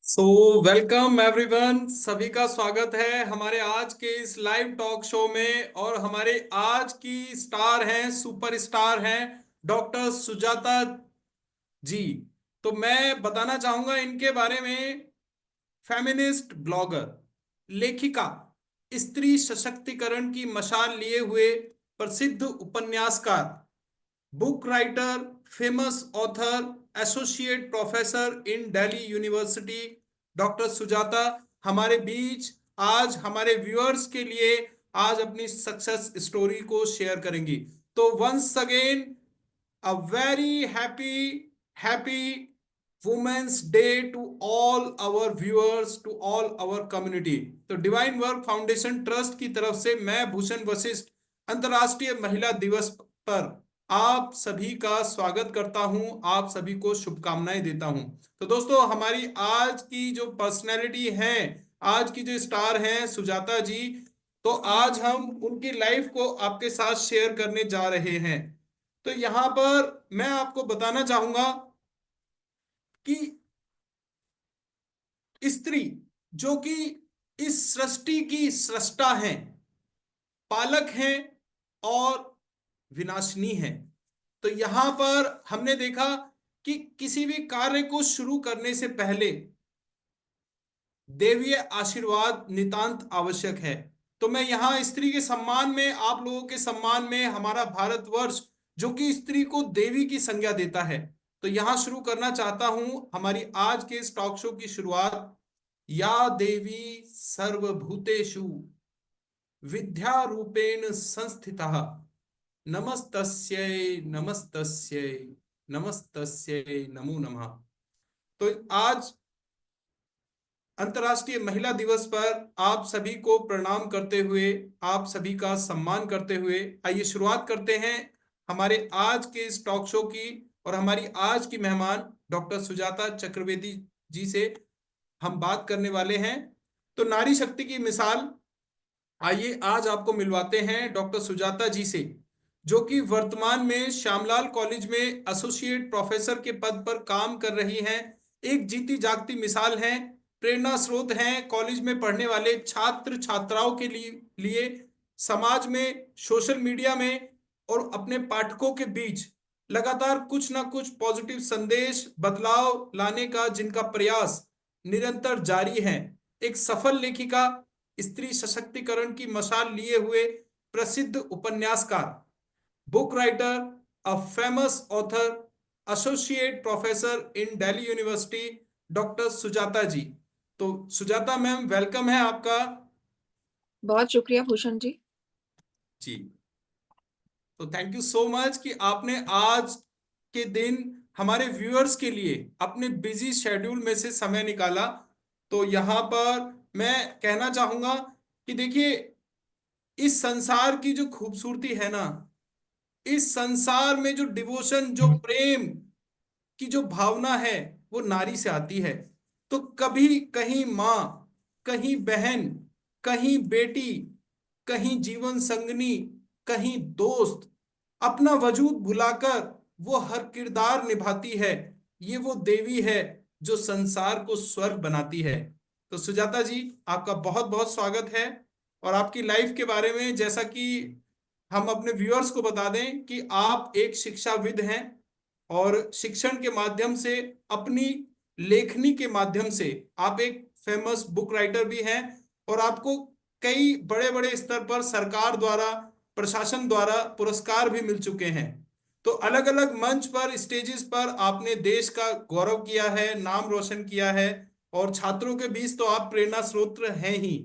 So welcome everyone, सभी का स्वागत है हमारे आज के इस लाइव टॉक शो में। और हमारे आज की स्टार हैं, सुपर स्टार हैं, डॉक्टर सुजाता जी। तो मैं बताना चाहूंगा इनके बारे में। फेमिनिस्ट ब्लॉगर, लेखिका, स्त्री सशक्तिकरण की मशाल लिए हुए प्रसिद्ध उपन्यासकार, book writer, famous author, associate professor in Delhi university, doctor Sujata हमारे बीच आज हमारे व्यूअर्स के लिए आज अपनी सक्सेस स्टोरी को शेयर करेंगी। तो once again a very happy happy women's day to all our viewers, to all our community. तो डिवाइन वर्क फाउंडेशन ट्रस्ट की तरफ से मैं भूषण वशिष्ठ अंतर्राष्ट्रीय महिला दिवस पर आप सभी का स्वागत करता हूं, आप सभी को शुभकामनाएं देता हूं। तो दोस्तों, हमारी आज की जो पर्सनैलिटी है, आज की जो स्टार हैं सुजाता जी, तो आज हम उनकी लाइफ को आपके साथ शेयर करने जा रहे हैं। तो यहां पर मैं आपको बताना चाहूंगा कि स्त्री जो कि इस सृष्टि की सृष्टा हैं, पालक हैं और विनाशिनी हैं। तो यहां पर हमने देखा कि किसी भी कार्य को शुरू करने से पहले देवीय आशीर्वाद नितांत आवश्यक है। तो मैं यहां स्त्री के सम्मान में, आप लोगों के सम्मान में, हमारा भारतवर्ष जो कि स्त्री को देवी की संज्ञा देता है, तो यहां शुरू करना चाहता हूं हमारी आज के इस टॉक शो की शुरुआत। या देवी सर्वभूतेषु विद्या रूपेण संस्थितः, नमस्तस्यै नमस्तस्यै नमस्तस्यै नमो नमः। तो आज अंतर्राष्ट्रीय महिला दिवस पर आप सभी को प्रणाम करते हुए, आप सभी का सम्मान करते हुए, आइए शुरुआत करते हैं हमारे आज के इस टॉक शो की। और हमारी आज की मेहमान डॉक्टर सुजाता चक्रवर्ती जी से हम बात करने वाले हैं। तो नारी शक्ति की मिसाल, आइए आज आपको मिलवाते हैं डॉक्टर सुजाता जी से, जो कि वर्तमान में श्यामलाल कॉलेज में एसोसिएट प्रोफेसर के पद पर काम कर रही हैं। एक जीती जागती मिसाल हैं, प्रेरणा स्रोत हैं कॉलेज में पढ़ने वाले छात्र छात्राओं के लिए समाज में, सोशल मीडिया में और अपने पाठकों के बीच लगातार कुछ ना कुछ पॉजिटिव संदेश, बदलाव लाने का जिनका प्रयास निरंतर जारी है। एक सफल लेखिका, स्त्री सशक्तिकरण की मशाल लिए हुए प्रसिद्ध उपन्यासकार, book writer, a famous author, associate professor in Delhi university, doctor Sujata ji. तो सुजाता मैम, वेलकम है आपका। बहुत शुक्रिया भूषण जी। जी, तो थैंक यू सो मच कि आपने आज के दिन हमारे व्यूअर्स के लिए अपने बिजी शेड्यूल में से समय निकाला। तो यहाँ पर मैं कहना चाहूंगा कि देखिए, इस संसार की जो खूबसूरती है ना, इस संसार में जो डिवोशन, जो प्रेम की जो भावना है, वो नारी से आती है। तो कभी कहीं माँ, कहीं बहन, कहीं बेटी, कहीं जीवन संगनी, कहीं दोस्त, अपना वजूद भुलाकर वो हर किरदार निभाती है। ये वो देवी है जो संसार को स्वर्ग बनाती है। तो सुजाता जी, आपका बहुत बहुत स्वागत है। और आपकी लाइफ के बारे में, जैसा कि हम अपने व्यूअर्स को बता दें कि आप एक शिक्षाविद हैं और शिक्षण के माध्यम से, अपनी लेखनी के माध्यम से आप एक फेमस बुक राइटर भी हैं। और आपको कई बड़े बड़े स्तर पर सरकार द्वारा, प्रशासन द्वारा पुरस्कार भी मिल चुके हैं। तो अलग अलग मंच पर, स्टेजेस पर आपने देश का गौरव किया है, नाम रोशन किया है। और छात्रों के बीच तो आप प्रेरणा स्रोत हैं ही।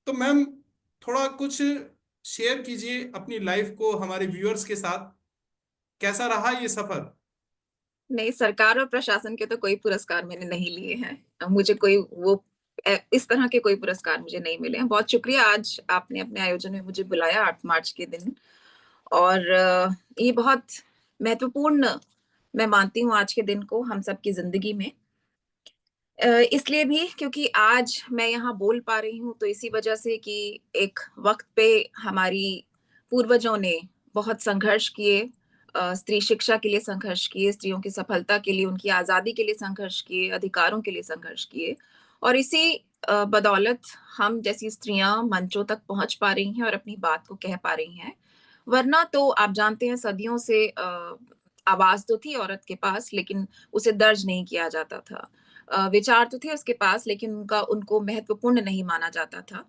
तो मैम, थोड़ा कुछ शेयर कीजिए अपनी लाइफ को हमारे व्यूअर्स के साथ। कैसा रहा ये सफर? नहीं, सरकार और प्रशासन के तो कोई पुरस्कार मैंने नहीं लिए हैं। मुझे कोई वो इस तरह के कोई पुरस्कार मुझे नहीं मिले हैं। बहुत शुक्रिया, आज आपने अपने आयोजन में मुझे बुलाया 8 मार्च के दिन। और ये बहुत महत्वपूर्ण मैं मानती हूँ आज के दिन को हम सबकी जिंदगी में। इसलिए भी क्योंकि आज मैं यहाँ बोल पा रही हूँ तो इसी वजह से कि एक वक्त पे हमारी पूर्वजों ने बहुत संघर्ष किए, स्त्री शिक्षा के लिए संघर्ष किए, स्त्रियों की सफलता के लिए, उनकी आजादी के लिए संघर्ष किए, अधिकारों के लिए संघर्ष किए। और इसी बदौलत हम जैसी स्त्रियां मंचों तक पहुंच पा रही हैं और अपनी बात को कह पा रही हैं। वरना तो आप जानते हैं सदियों से आवाज तो थी औरत के पास, लेकिन उसे दर्ज नहीं किया जाता था। विचार तो थे उसके पास, लेकिन उनका उनको महत्वपूर्ण नहीं माना जाता था।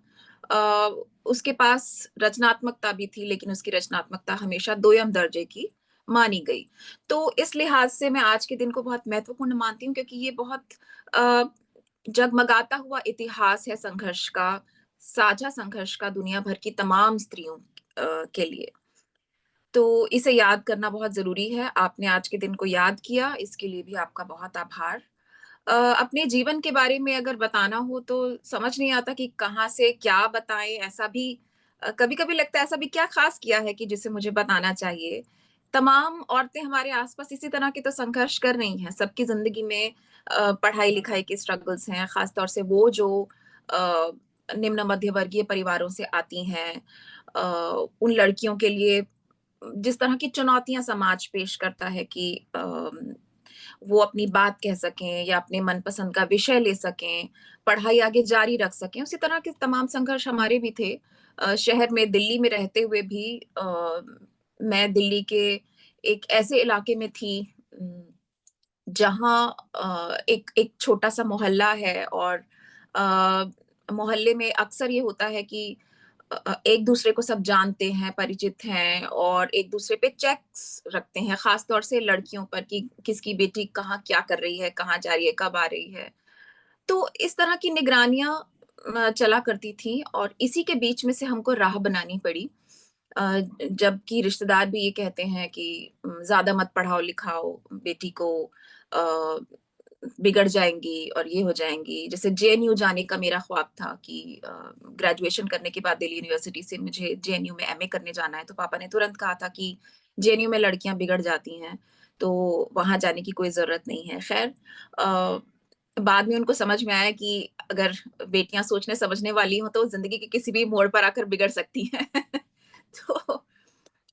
उसके पास रचनात्मकता भी थी, लेकिन उसकी रचनात्मकता हमेशा दोयम दर्जे की मानी गई। तो इस लिहाज से मैं आज के दिन को बहुत महत्वपूर्ण मानती हूँ, क्योंकि ये बहुत अ, जगमगाता हुआ इतिहास है संघर्ष का, साझा संघर्ष का दुनिया भर की तमाम स्त्रियों के लिए। तो इसे याद करना बहुत ज़रूरी है। आपने आज के दिन को याद किया, इसके लिए भी आपका बहुत आभार। अपने जीवन के बारे में अगर बताना हो तो समझ नहीं आता कि कहाँ से क्या बताएँ, ऐसा भी कभी-कभी लगता है ऐसा भी क्या ख़ास किया है कि जिसे मुझे बताना चाहिए। तमाम औरतें हमारे आस-पास इसी तरह के तो संघर्ष कर रही हैं। सबकी ज़िंदगी में पढ़ाई-लिखाई के स्ट्रगल्स हैं, ख़ास तौर से वो जो अ, निम्न मध्य वर्गीय परिवारों से आती हैं। उन लड़कियों के लिए जिस तरह की चुनौतियाँ समाज पेश करता है कि वो अपनी बात कह सकें या अपने मनपसंद का विषय ले सकें, पढ़ाई आगे जारी रख सकें, उसी तरह के तमाम संघर्ष हमारे भी थे। शहर में दिल्ली में रहते हुए भी मैं दिल्ली के एक ऐसे इलाके में थी जहाँ एक एक छोटा-सा मोहल्ला है और मोहल्ले में अक्सर ये होता है कि एक-दूसरे को सब जानते हैं, परिचित हैं और एक-दूसरे पे चेक्स रखते हैं, ख़ास तौर से लड़कियों पर कि किसकी बेटी कहाँ क्या कर रही है, कहाँ जा रही है, कब आ रही है। तो इस तरह की निगरानियाँ चला करती थी और इसी के बीच में से हमको राह बनानी पड़ी। जबकि रिश्तेदार भी ये कहते हैं कि ज़्यादा मत पढ़ाओ-लिखाओ बेटी को, अ, बिगड़ जाएँगी और ये हो जाएँगी। जैसे जेएनयू जाने का मेरा ख्वाब था कि ग्रेजुएशन करने के बाद दिल्ली यूनिवर्सिटी से मुझे जेएनयू में एमए करने जाना है, तो पापा ने तुरंत कहा था कि जेएनयू में लड़कियाँ बिगड़ जाती हैं, तो वहाँ जाने की कोई ज़रूरत नहीं है। ख़ैर अ, बाद में उनको समझ में आया कि अगर बेटियाँ सोचने-समझने वाली हों, तो ज़िंदगी के किसी भी मोड़ पर आकर बिगड़ सकती हैं। तो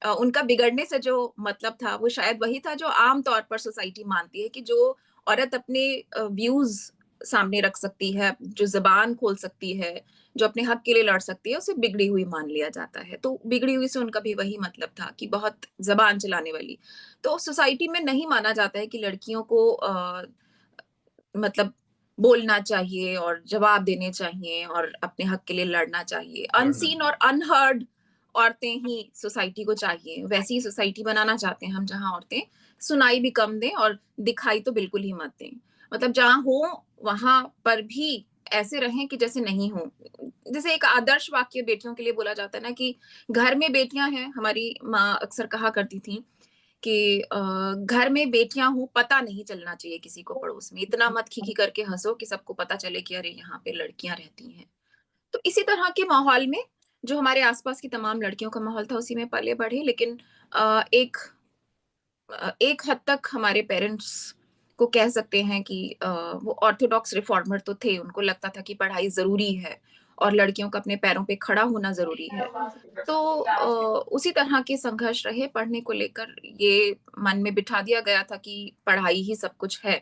उनका बिगड़ने से जो मतलब था, वो शायद वही था जो आम तौर पर सोसाइटी मानती है कि जो औरत अपने व्यूज़ सामने रख सकती है, जो ज़ुबान खोल सकती है, जो अपने हक के लिए लड़ सकती है, उसे बिगड़ी हुई मान लिया जाता है। तो बिगड़ी हुई से उनका भी वही मतलब था कि बहुत ज़बान चलाने वाली। तो सोसाइटी में नहीं माना जाता है कि लड़कियों को मतलब बोलना चाहिए और जवाब देने चाहिए और अपने हक के लिए लड़ना चाहिए। लड़ना अनसीन और चाहिए। अनहर्ड औरतें ही सोसाइटी को चाहिए। वैसी ही सोसाइटी बनाना चाहते हैं हम जहाँ औरतें सुनाई भी कम दें और दिखाई तो बिल्कुल ही मत दें। मतलब जहाँ हो वहाँ पर भी ऐसे रहें कि जैसे नहीं हो। जैसे एक आदर्श वाक्य बेटियों के लिए बोला जाता है ना कि घर में बेटियाँ हैं, हमारी माँ अक्सर कहा करती थीं कि घर में बेटियाँ हों, पता नहीं चलना चाहिए किसी को पड़ोस में। इतना मत खी-खी करके हँसो कि सबको पता चले कि अरे! यहाँ पे लड़कियाँ रहती हैं। तो इसी तरह के माहौल में जो हमारे आस-पास की तमाम लड़कियों का माहौल था, उसी में पले-बढ़े। लेकिन एक हद तक हमारे पेरेंट्स को कह सकते हैं कि वो ऑर्थोडॉक्स रिफॉर्मर तो थे। उनको लगता था कि पढ़ाई ज़रूरी है और लड़कियों को अपने पैरों पे खड़ा होना ज़रूरी है। तो उसी तरह के संघर्ष रहे पढ़ने को लेकर। ये मन में बिठा दिया गया था कि पढ़ाई ही सब कुछ है।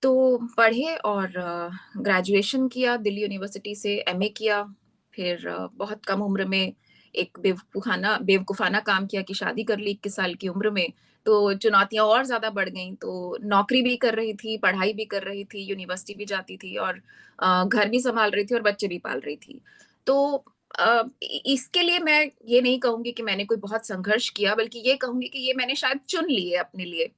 तो पढ़े और ग्रेजुएशन किया, दिल्ली यूनिवर्सिटी से एमए किया, फिर बहुत कम उम्र में एक बेवकूफ़ाना काम किया कि शादी कर ली 21 साल की उम्र में। तो चुनौतियाँ और ज़्यादा बढ़ गईं, तो नौकरी भी कर रही थी, पढ़ाई भी कर रही थी, यूनिवर्सिटी भी जाती थी और घर भी सँभाल रही थी और बच्चे भी पाल रही थी। तो इसके लिए मैं ये नहीं कहूँगी कि मैंने कोई बहुत संघर्ष किया, बल्कि ये कहूँगी कि ये मैंने शायद चुन लिए अपने लिए।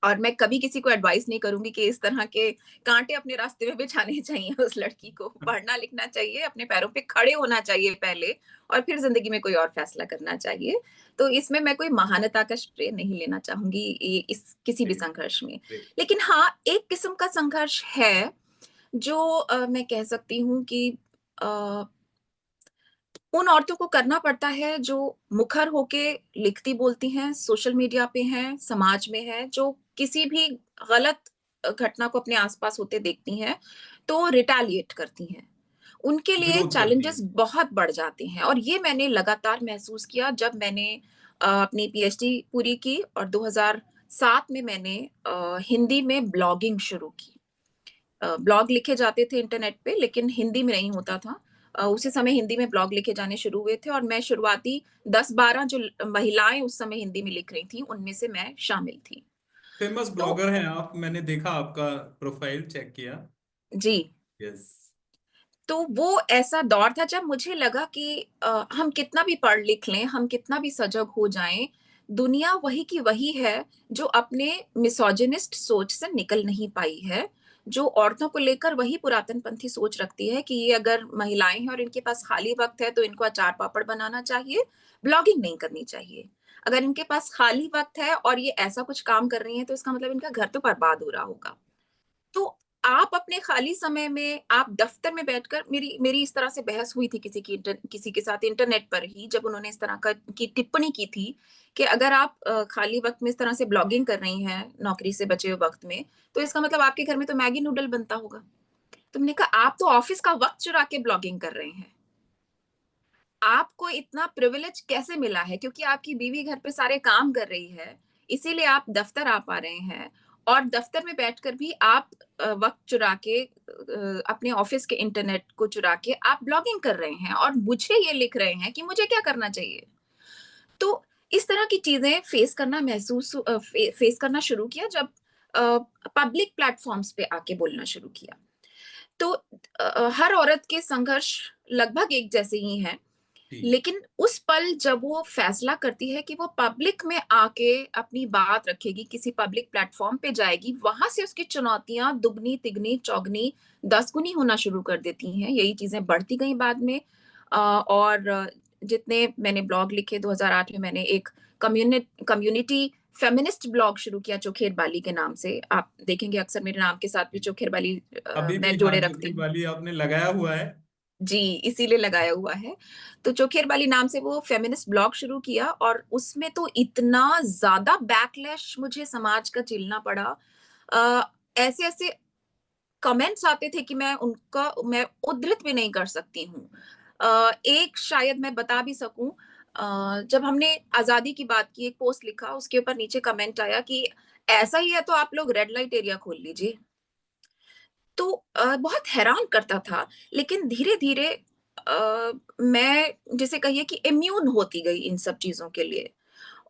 और मैं कभी किसी को एडवाइस नहीं करूँगी कि इस तरह के काँटे अपने रास्ते में बिछाने चाहिए उस लड़की को। पढ़ना-लिखना चाहिए, अपने पैरों पे खड़े होना चाहिए पहले और फिर ज़िंदगी में कोई और फ़ैसला करना चाहिए। तो इसमें मैं कोई महानता का श्रेय नहीं लेना चाहूँगी इस किसी भी ग्रेट, संघर्ष में। ग्रेट। लेकिन हाँ, एक किस्म का संघर्ष है जो मैं कह सकती हूँ कि अ उन औरतों को करना पड़ता है जो मुखर होके लिखती बोलती हैं, सोशल मीडिया पे हैं, समाज में हैं, जो किसी भी गलत घटना को अपने आस-पास होते देखती हैं, तो रिटेलिएट करती हैं। उनके लिए विरोध करती चैलेंजेस हैं। बहुत बढ़ जाते हैं और ये मैंने लगातार महसूस किया जब मैंने अपनी पीएचडी पूरी की और 2007 में मैंने हिंदी में ब्लॉगिंग शुरू की। ब्लॉग लिखे जाते थे इंटरनेट पे, लेकिन हिंदी में नहीं होता था। उसी समय हिंदी में ब्लॉग लिखे जाने शुरू हुए थे, और मैं शुरुआती 10-12 जो महिलाएं उस समय हिंदी में लिख रही थी, उनमें से मैं शामिल थी। फेमस तो ब्लॉगर हैं आप, मैंने देखा आपका प्रोफाइल चेक किया। जी, यस। तो वो ऐसा दौर था जब मुझे लगा कि हम कितना भी पढ़ लिख लें, हम कितना भी सजग हो जाएं, दुनिया वही की वही है, जो अपने मिसोजिनिस्ट सोच से निकल नहीं पाई है, जो औरतों को लेकर वही पुरातनपंथी सोच रखती है कि ये अगर महिलाएं हैं और इनके पास खाली वक्त है तो इनको अचार पापड़ बनाना चाहिए, ब्लॉगिंग नहीं करनी चाहिए। अगर इनके पास खाली वक्त है और ये ऐसा कुछ काम कर रही हैं तो इसका मतलब इनका घर तो बर्बाद हो रहा होगा। तो आप अपने खाली समय में, आप दफ्तर में बैठकर, मेरी मेरी इस तरह से बहस हुई थी किसी के साथ इंटरनेट पर ही, जब उन्होंने इस तरह का की टिप्पणी की थी कि अगर आप खाली वक्त में इस तरह से ब्लॉगिंग कर रही हैं नौकरी से बचे हुए वक्त में, तो इसका मतलब आपके घर में तो मैगी नूडल बनता होगा। तुमने कहा आप तो ऑफिस का वक्त चुरा के ब्लॉगिंग कर रहे हैं। आपको इतना प्रिविलेज कैसे मिला है? क्योंकि आपकी बीवी घर पे सारे काम कर रही है, इसीलिए आप दफ्तर आ पा रहे हैं, और दफ्तर में बैठकर भी आप वक्त चुरा के, अपने ऑफिस के इंटरनेट को चुरा के आप ब्लॉगिंग कर रहे हैं, और मुझे ये लिख रहे हैं कि मुझे क्या करना चाहिए। तो इस तरह की चीजें फेस करना शुरू किया जब पब्लिक प्लेटफॉर्म्स पे आके बोलना शुरू किया। तो हर औरत के संघर्ष लगभग एक जैसे ही हैं, जी। लेकिन उस पल जब वो फैसला करती है कि वो पब्लिक में आके अपनी बात रखेगी, किसी पब्लिक प्लेटफॉर्म पे जाएगी, वहां से उसकी चुनौतियां दुगनी तिगनी चौगनी 10 गुनी होना शुरू कर देती हैं। यही चीजें बढ़ती गई बाद में। और जितने मैंने ब्लॉग लिखे, 2008 में मैंने एक कम्युनिटी फेमिनिस्ट ब्लॉग शुरू किया चोखेर बाली के नाम से। आप देखेंगे अक्सर मेरे नाम के साथ भी चोखेर बाली अभी भी मैं हाँ, जोड़े रखती चोखी हूँ। वाली आपने लगाया हुआ है। जी, इसीलिए लगाया हुआ है। तो चोखेर बाली नाम से वो फेमिनिस्ट ब्लॉग शुरू किया, और उसमें तो इतना ज्यादा बैकलैश मुझे समाज का झेलना पड़ा। ऐसे ऐसे कमेंट्स आते थे कि मैं उद्धृत भी नहीं कर सकती हूँ। एक शायद मैं बता भी सकूं, जब हमने आजादी की बात की, एक पोस्ट लिखा, उसके ऊपर नीचे कमेंट आया कि ऐसा ही है तो आप लोग रेड लाइट एरिया खोल लीजिए। तो बहुत हैरान करता था, लेकिन धीरे-धीरे मैं, जिसे कहिए कि इम्यून होती गई इन सब चीज़ों के लिए।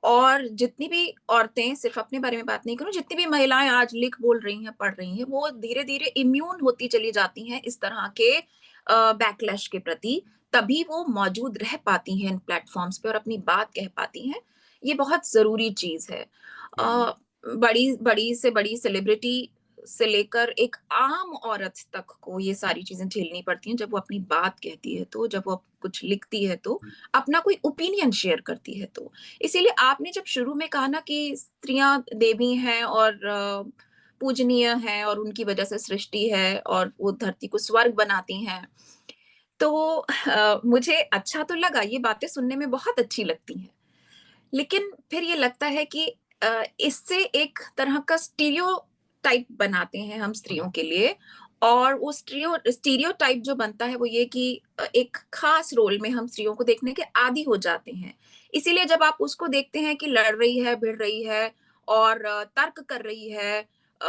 और जितनी भी औरतें, सिर्फ़ अपने बारे में बात नहीं करूँ, जितनी भी महिलाएँ आज लिख बोल रही हैं, पढ़ रही हैं, वो धीरे-धीरे इम्यून होती चली जाती हैं इस तरह के बैकलैश के प्रति। तभी वो मौजूद रह पाती हैं इन प्लेटफ़ॉर्म्स पे और अपनी बात कह पाती हैं। ये बहुत ज़रूरी चीज़ है। जी। अ, बड़ी बड़ी से बड़ी सेलिब्रिटी से लेकर एक आम औरत तक को ये सारी चीज़ें झेलनी पड़ती हैं, जब वो अपनी बात कहती है तो, जब वो कुछ लिखती है तो, अपना कोई ओपिनियन शेयर करती है तो। इसीलिए आपने जब शुरू में कहा ना कि स्त्रियाँ देवी हैं और पूजनीय हैं और उनकी वजह से सृष्टि है और वो धरती को स्वर्ग बनाती हैं, तो मुझे अच्छा तो लगा, ये बातें सुनने में बहुत अच्छी लगती हैं। लेकिन फिर ये लगता है कि इससे एक तरह का स्टीरियोटाइप बनाते हैं हम स्त्रियों के लिए, और वो स्टीरियोटाइप जो बनता है वो ये कि एक खास रोल में हम स्त्रियों को देखने के आदी हो जाते हैं। इसीलिए जब आप उसको देखते हैं कि लड़ रही है, भिड़ रही है और तर्क कर रही है, तो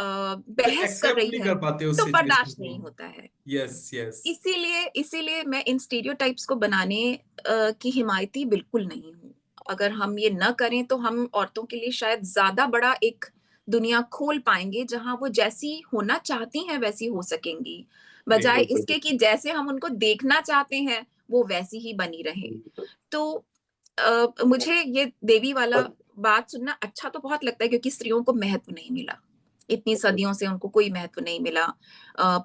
बहस कर एक्सेप्ट रही नहीं है, कर पाते उस तो सिचुएशन बर्दाश्त को। नहीं होता है। Yes, yes. इसीलिए इसीलिए मैं इन स्टीरियोटाइप्स को बनाने की हिमायती बिल्कुल नहीं हूँ। अगर हम ये ना करें तो हम औरतों के लिए शायद ज़्यादा बड़ा एक दुनिया खोल पाएँगे, जहाँ वो जैसी होना चाहती हैं वैसी हो सकेंगी। बजाय इसके कि जैसे हम उनको देखना चाहते हैं, वो वैसी ही बनी रहें। तो मुझे ये देवी वाला बात सुनना अच्छा तो बहुत लगता है, क्योंकि स्त्रियों को महत्व नहीं मिला। इतनी सदियों से उनको कोई महत्व नहीं मिला।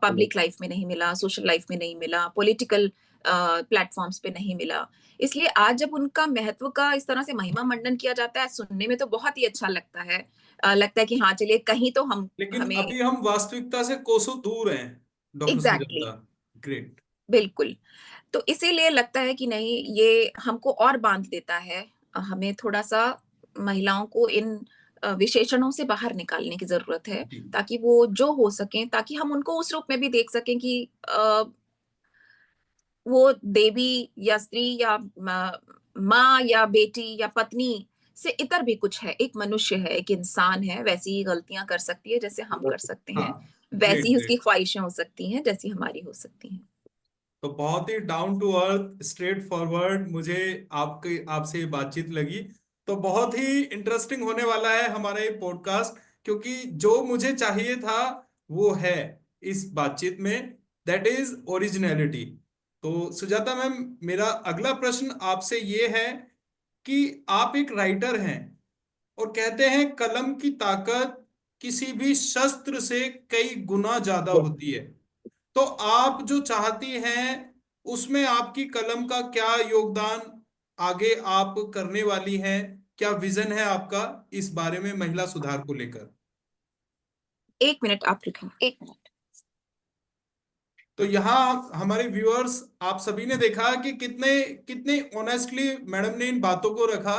पब्लिक लाइफ में नहीं मिला, सोशल लाइफ में नहीं मिला, पॉलिटिकल प्लेटफ़ॉर्म्स पे नहीं मिला। इसलिए आज जब उनका महत्व का इस तरह से महिमा मंडन किया जाता है, सुनने में तो बहुत ही अच्छा लगता है। लगता है कि हाँ, चलिए कहीं तो हम लेकिन हमें अभी हम वास्तविकता से कोसों दूर हैं, डॉक्टर एग्ज़ैक्टली, सुजाता। ग्रेट। बिल्कुल। तो इसीलिए लगता है कि नहीं, ये हमको और बाँध देता है। हमें थोड़ा-सा महिलाओं को इन विशेषणों से बाहर निकालने की ज़रूरत है, जी। ताकि वो जो हो सकें, ताकि हम उनको उस रूप में भी देख सकें कि वो देवी या स्त्री या माँ या बेटी या पत्नी से इतर भी कुछ है, एक मनुष्य है, एक इंसान है, वैसी ही गलतियाँ कर सकती है जैसे हम कर सकते हैं। हाँ, ग्रेट वैसी ही उसकी ग्रेट। ख्वाहिशें हो सकती हैं जैसी हमारी हो सकती हैं। तो बहुत ही down to earth, straightforward मुझे आपके आपसे ये बातचीत लगी। तो बहुत ही इंटरेस्टिंग होने वाला है हमारा ये पॉडकास्ट, क्योंकि जो मुझे चाहिए था वो है इस बातचीत में, दैट इज ओरिजिनलिटी। तो सुजाता मैम, मेरा अगला प्रश्न आपसे ये है कि आप एक राइटर हैं और कहते हैं कलम की ताकत किसी भी शस्त्र से कई गुना ज्यादा होती है। तो आप जो चाहती हैं उसमें आपकी कलम का क्या योगदान आगे आप करने वाली हैं, क्या विजन है आपका इस बारे में महिला सुधार को लेकर? एक मिनट आप रुकें, एक मिनट। तो यहाँ हमारे व्यूअर्स, आप सभी ने देखा कि कितने कितने ऑनेस्टली मैडम ने इन बातों को रखा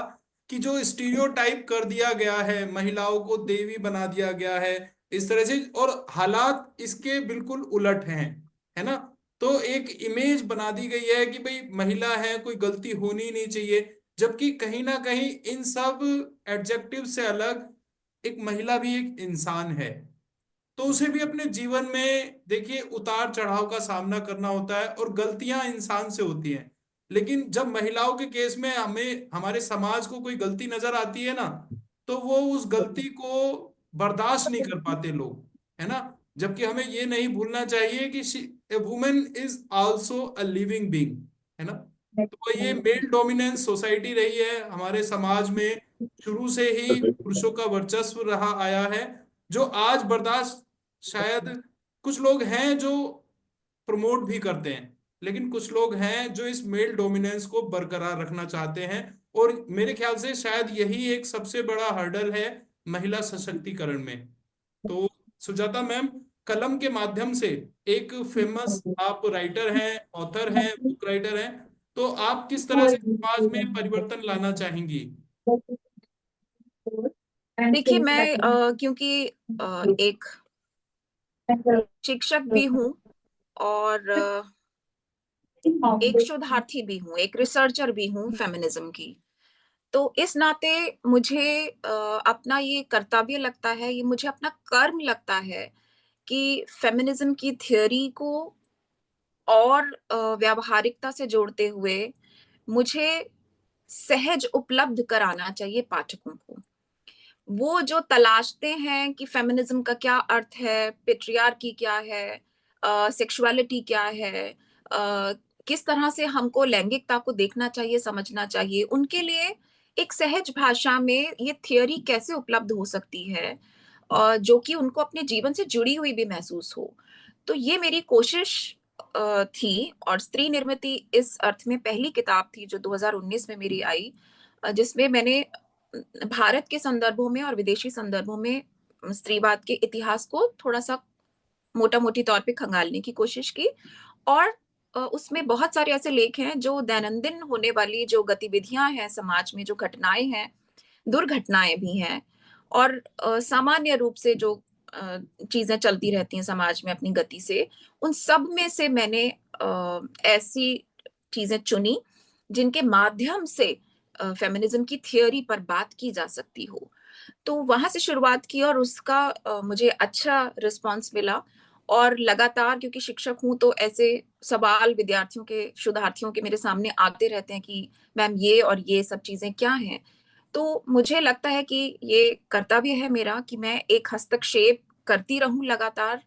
कि जो स्टीरियोटाइप कर दिया गया है, महिलाओं को देवी बना दिया गया है इस तरह से, और हालात इसके बिल्कुल उलट हैं, है ना। तो एक इमेज बना दी गई है कि भाई महिला है, कोई गलती होनी नहीं चाहिए, जबकि कहीं ना कहीं इन सब एडजेक्टिव से अलग एक महिला भी एक इंसान है। तो उसे भी अपने जीवन में देखिए उतार चढ़ाव का सामना करना होता है और गलतियां इंसान से होती हैं। लेकिन जब महिलाओं के केस में हमें हमारे समाज को कोई गलती नजर आती है ना, तो वो उस गलती को बर्दाश्त नहीं कर पाते लोग, है ना। जबकि हमें ये नहीं भूलना चाहिए कि a women is also a living being, है ना। तो ये मेल डोमिनेंस सोसाइटी रही है हमारे समाज में, शुरू से ही पुरुषों का वर्चस्व रहा आया है, जो आज बर्दाश्त शायद कुछ लोग हैं जो प्रमोट भी करते हैं, लेकिन कुछ लोग हैं जो इस मेल डोमिनेंस को बरकरार रखना चाहते हैं। और मेरे ख्याल से शायद यही एक सबसे बड़ा हर्डल है महिला सशक्तिकरण में। तो सुजाता मैम, कलम के माध्यम से एक फेमस आप राइटर हैं, ऑथर हैं, बुक राइटर हैं, तो आप किस तरह से समाज में परिवर्तन लाना चाहेंगी? देखिए मैं क्योंकि एक शिक्षक भी हूँ और एक शोधार्थी भी हूँ, एक रिसर्चर भी हूँ फेमिनिज्म की। तो इस नाते मुझे अपना ये कर्तव्य लगता है, ये मुझे अपना कर्म लगता है कि फेमिनिज्म की थ्योरी को और व्यावहारिकता से जोड़ते हुए मुझे सहज उपलब्ध कराना चाहिए पाठकों को। वो जो तलाशते हैं कि फेमिनिज्म का क्या अर्थ है, पेट्रियार्की क्या है, सेक्सुअलिटी क्या है, किस तरह से हमको लैंगिकता को देखना चाहिए, समझना चाहिए, उनके लिए एक सहज भाषा में ये थियरी कैसे उपलब्ध हो सकती है, जो कि उनको अपने जीवन से जुड़ी हुई भी महसूस हो। तो ये मेरी कोशिश थी और स्त्री निर्मिति इस अर्थ में पहली किताब थी जो 2019 में मेरी आई, जिसमें मैंने भारत के संदर्भों में और विदेशी संदर्भों में स्त्रीवाद के इतिहास को थोड़ा-सा मोटा-मोटी तौर पे खंगालने की कोशिश की और उसमें बहुत सारे ऐसे लेख हैं जो दैनंदिन होने वाली जो गतिविधियाँ हैं समाज में, जो घटनाएँ हैं, दुर्घटनाएँ भी हैं और सामान्य रूप से जो चीज़ें चलती रहती हैं समाज में अपनी गति से, उन सब में से मैंने ऐसी चीज़ें चुनी, जिनके माध्यम से फेमिनिज़्म की थियरी पर बात की जा सकती हो। तो वहाँ से शुरुआत की और उसका मुझे अच्छा रिस्पॉन्स मिला और लगातार क्योंकि शिक्षक हूँ तो ऐसे सवाल विद्यार्थियों के, शोधार्थियों के मेरे सामने आते रहते हैं कि मैम ये और ये सब चीज़ें क्या हैं? तो मुझे लगता है कि ये कर्तव्य है मेरा कि मैं एक हस्तक्षेप करती रहूँ लगातार,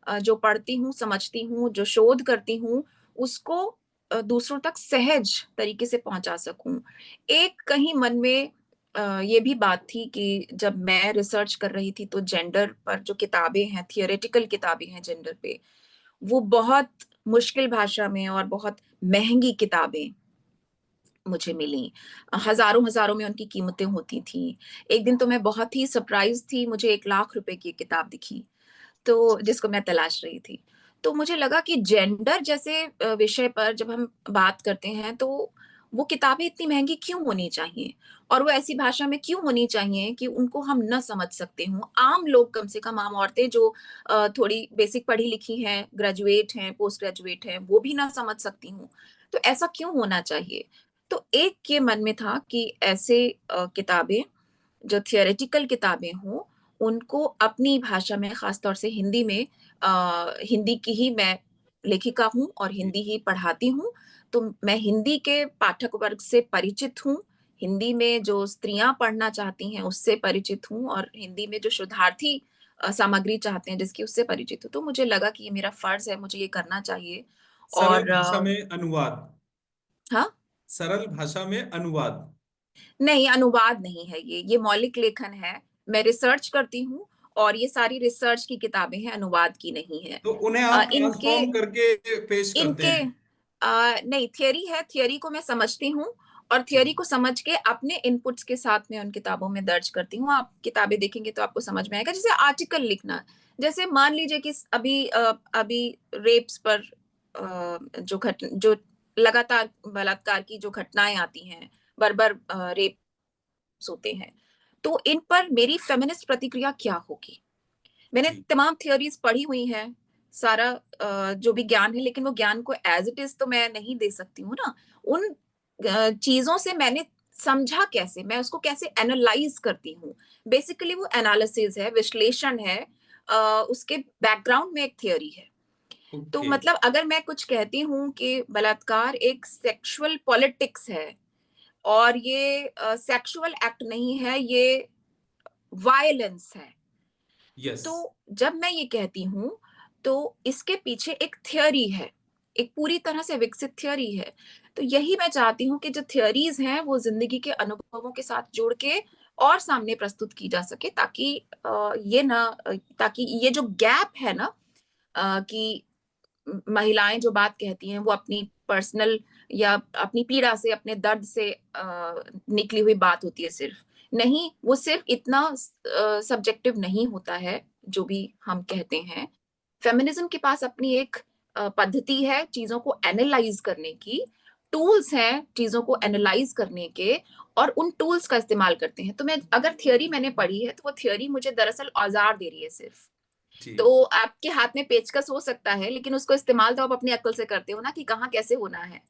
जो पढ़ती हूँ, समझती हूँ, जो शोध करती हूँ, उसको दूसरों तक सहज तरीके से पहुँचा सकूँ। एक कहीं मन में ये भी बात थी कि जब मैं रिसर्च कर रही थी तो जेंडर पर जो किताबें हैं, थियोरेटिकल किताबें हैं जेंडर पे, वो बहुत मुश्किल भाषा में और बहुत महँगी किताबें मुझे मिली। हज़ारों-हज़ारों में उनकी कीमतें होती थीं। एक दिन तो मैं बहुत ही सरप्राइज़ थी, मुझे 1 लाख रुपए की एक किताब दिखी, तो जिसको मैं तलाश रही थी। तो मुझे लगा कि जेंडर जैसे विषय पर जब हम बात करते हैं, तो वो किताबें इतनी महँगी क्यों होनी चाहिए? और वो ऐसी भाषा में क्यों होनी चाहिए कि उनको हम ना समझ सकते हों? आम लोग कम से कम आम औरतें जो थोड़ी बेसिक पढ़ी-लिखी हैं, ग्रेजुएट हैं, पोस्ट ग्रेजुएट हैं, वो भी ना समझ सकती हों। तो ऐसा क्यों होना चाहिए? तो एक ये मन में था कि ऐसे किताबें जो थियोरेटिकल किताबें हों, उनको अपनी भाषा में, खासतौर से हिंदी में, हिंदी की ही मैं लेखिका हूँ और जी। हिंदी ही पढ़ाती हूँ, तो मैं हिंदी के पाठक वर्ग से परिचित हूँ, हिंदी में जो स्त्रियां पढ़ना चाहती हैं उससे परिचित हूँ, और हिंदी में जो शोधार्थी सामग्री चाहते हैं जिसकी, उससे परिचित हूँ। तो मुझे लगा कि ये मेरा फर्ज है, मुझे ये करना चाहिए। सरल और भाषा में अनुवाद। हाँ, सरल भाषा में अनुवाद। नहीं, अनुवाद नहीं है ये मौलिक लेखन है। मैं रिसर्च करती हूँ और ये सारी रिसर्च की किताबें हैं, अनुवाद की नहीं है। तो उन्हें आप इनके ट्रांसफॉर्म करके पेश करते इनके हैं। नहीं, थियरी है, थियरी को मैं समझती हूँ और जी। थियरी को समझ के अपने इनपुट्स के साथ मैं उन किताबों में दर्ज करती हूँ। आप किताबें देखेंगे तो आपको समझ में आएगा। जैसे आर्टिकल लिखना, जैसे मान लीजिए कि अभी रेप्स पर जो लगातार बलात्कार की जो घटनाएं आती हैं, बर्बर रेप्स होते हैं, तो इन पर मेरी फेमिनिस्ट प्रतिक्रिया क्या होगी? मैंने जी। तमाम थियोरीज पढ़ी हुई हैं, सारा जो भी ज्ञान है, लेकिन वो ज्ञान को एज इट इज तो मैं नहीं दे सकती हूँ ना। उन चीजों से मैंने समझा कैसे, मैं उसको कैसे एनालाइज करती हूँ। बेसिकली वो एनालिसिस है, विश्लेषण है, उसके बैकग्राउंड में एक थियोरी है। तो ओके। मतलब अगर मैं कुछ कहती हूँ कि बलात्कार एक सेक्सुअल पॉलिटिक्स है और ये सेक्सुअल एक्ट नहीं है, ये वायलेंस है, यस। तो जब मैं ये कहती हूँ, तो इसके पीछे एक थियरी है, एक पूरी तरह से विकसित थियरी है। तो यही मैं चाहती हूँ कि जो थियरीज हैं, वो ज़िंदगी के अनुभवों के साथ जोड़ के और सामने प्रस्तुत की जा सके, ताकि ताकि ये जो गैप है ना, कि महिलाएं जो बात कहती हैं वो अपनी पर्सनल या अपनी पीड़ा से, अपने दर्द से निकली हुई बात होती है सिर्फ, नहीं, वो सिर्फ इतना सब्जेक्टिव नहीं होता है जो भी हम कहते हैं। फेमिनिज्म के पास अपनी एक पद्धति है चीजों को एनालाइज करने की, टूल्स हैं चीजों को एनालाइज करने के, और उन टूल्स का इस्तेमाल करते हैं। तो मैं अगर थियोरी मैंने पढ़ी है, तो वो थियोरी मुझे दरअसल औजार दे रही है सिर्फ। जी। तो आपके हाथ में पेचकस हो सकता है, लेकिन उसको इस्तेमाल तो आप अपनी अक्ल से करते हो ना, कि कहाँ कैसे होना है।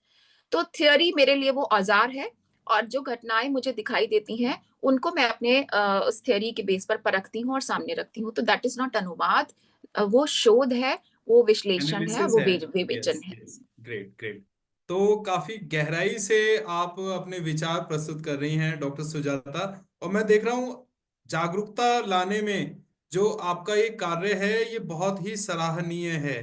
तो थ्योरी मेरे लिए वो औजार है, और जो घटनाएं मुझे दिखाई देती हैं उनको मैं अपने उस थ्योरी के बेस पर परखती हूँ और सामने रखती हूँ। तो दैट इज नॉट अनुवाद, वो शोध है, वो विश्लेषण है, एनालिसिस वो है। विवेचन यस है। यस। Great great. तो काफी गहराई से आप अपने विचार प्रस्तुत कर रही हैं डॉक्टर सुजाता। और मैं देख रहा हूँ जागरूकता लाने में जो आपका ये कार्य है ये बहुत ही सराहनीय है।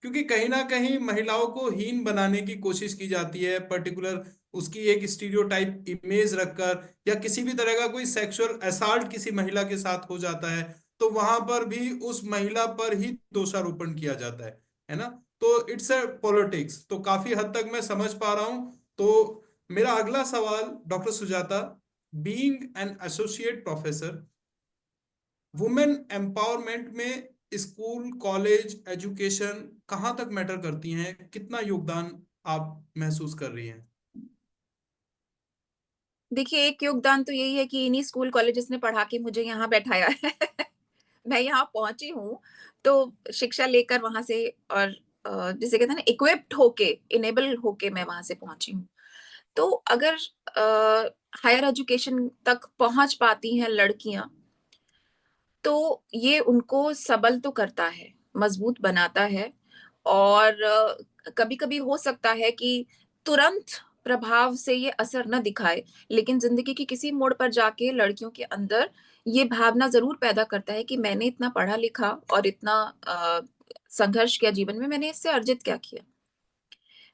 क्योंकि कहीं ना कहीं महिलाओं को हीन बनाने की कोशिश की जाती है, पर्टिकुलर उसकी एक स्टीरियोटाइप इमेज रखकर, या किसी भी तरह का कोई सेक्सुअल असॉल्ट किसी महिला के साथ हो जाता है तो वहां पर भी उस महिला पर ही दोषारोपण किया जाता है ना। तो इट्स अ पॉलिटिक्स, तो काफी हद तक मैं समझ पा रहा हूं। तो मेरा अगला सवाल doctor Sujata, being an associate professor, women empowerment में स्कूल कॉलेज एजुकेशन कहाँ तक मैटर करती हैं, कितना योगदान आप महसूस कर रही हैं? देखिए, एक योगदान तो यही है कि इन्हीं स्कूल कॉलेजेस ने पढ़ा के मुझे यहाँ बैठाया है। मैं यहाँ पहुंची हूँ तो शिक्षा लेकर वहां से, और जिसे कहते हैं ना, इक्विप्ड होके, इनेबल होके मैं वहां से पहुंची हूँ। तो अगर हायर एजुकेशन तक पहुंच पाती हैं लड़कियां, तो ये उनको सबल तो करता है, मजबूत बनाता है। और कभी-कभी हो सकता है कि तुरंत प्रभाव से ये असर न दिखाए, लेकिन ज़िंदगी के किसी मोड़ पर जाके लड़कियों के अंदर ये भावना ज़रूर पैदा करता है कि मैंने इतना पढ़ा-लिखा और इतना संघर्ष किया जीवन में, मैंने इससे अर्जित क्या किया?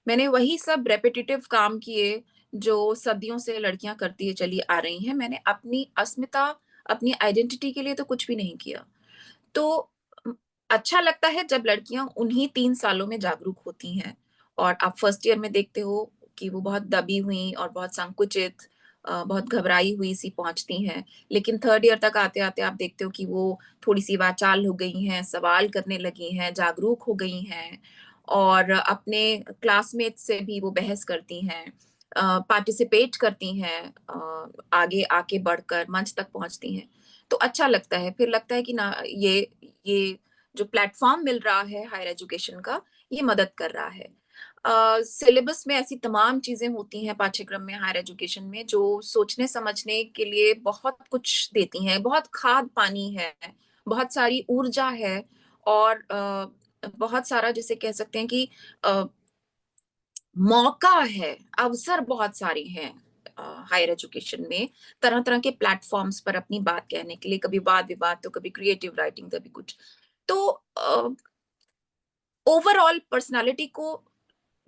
मैंने वही सब रेपिटिटिव काम किए जो सदियों से लड़कियां करती चली आ रही हैं। मैंने अपनी अस्मिता, अपनी आइडेंटिटी के लिए तो कुछ भी नहीं किया। तो उम, अच्छा लगता है जब लड़कियां उन्हीं 3 सालों में जागरूक होती हैं, और आप फर्स्ट ईयर में देखते हो कि वो बहुत दबी हुई और बहुत संकुचित, बहुत घबराई हुई सी पहुँचती हैं। लेकिन थर्ड ईयर तक आते-आते आप देखते हो कि वो थोड़ी-सी वाचाल हो गई हैं, सवाल करने लगी हैं, जागरूक हो गई हैं, और अपने क्लासमेट से भी वो बहस करती हैं, पार्टिसिपेट करती हैं, आगे आके बढ़कर मंच तक पहुँचती हैं। तो अच्छा लगता है, फिर लगता है कि ना, ये जो प्लेटफ़ॉर्म मिल रहा है हायर एजुकेशन का, ये मदद कर रहा है। सिलेबस में ऐसी तमाम चीजें होती हैं पाठ्यक्रम में, हायर एजुकेशन में, जो सोचने समझने के लिए बहुत कुछ देती हैं, बहुत खाद पानी है, बहुत सारी ऊर्जा है, और बहुत सारा जिसे कह सकते हैं कि अ, मौका है, अवसर बहुत सारे हैं हायर एजुकेशन में, तरह तरह के प्लेटफॉर्म्स पर अपनी बात कहने के लिए, कभी वाद विवाद, तो कभी क्रिएटिव राइटिंग, कभी कुछ। तो ओवरऑल पर्सनालिटी को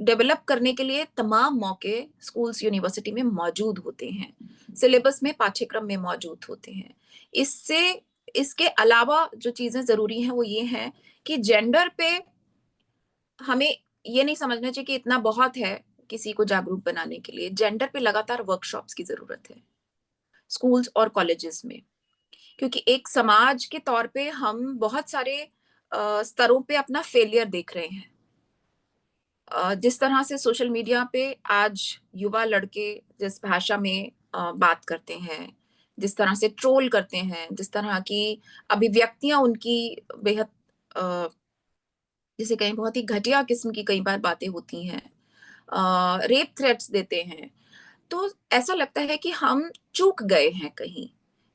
डेवलप करने के लिए तमाम मौके स्कूल्स यूनिवर्सिटी में मौजूद होते हैं, सिलेबस में, पाठ्यक्रम में मौजूद होते हैं। इससे इसके अलावा जो चीजें जरूरी हैं वो ये हैं कि जेंडर पे हमें ये नहीं समझना चाहिए कि इतना बहुत है किसी को जागरूक बनाने के लिए। जेंडर पे लगातार वर्कशॉप्स की जरूरत है स्कूल्स और कॉलेजेस में, क्योंकि एक समाज के तौर पे हम बहुत सारे स्तरों पे अपना फेलियर देख रहे हैं। जिस तरह से सोशल मीडिया पे आज युवा लड़के जिस भाषा में बात करते हैं, जिस तरह से ट्रोल करते हैं, जिस तरह की अभिव्यक्तियां उनकी बेहद अ, जिसे कहें बहुत ही घटिया किस्म की कई बार बातें होती हैं, रेप थ्रेट्स देते हैं, तो ऐसा लगता है कि हम चूक गए हैं कहीं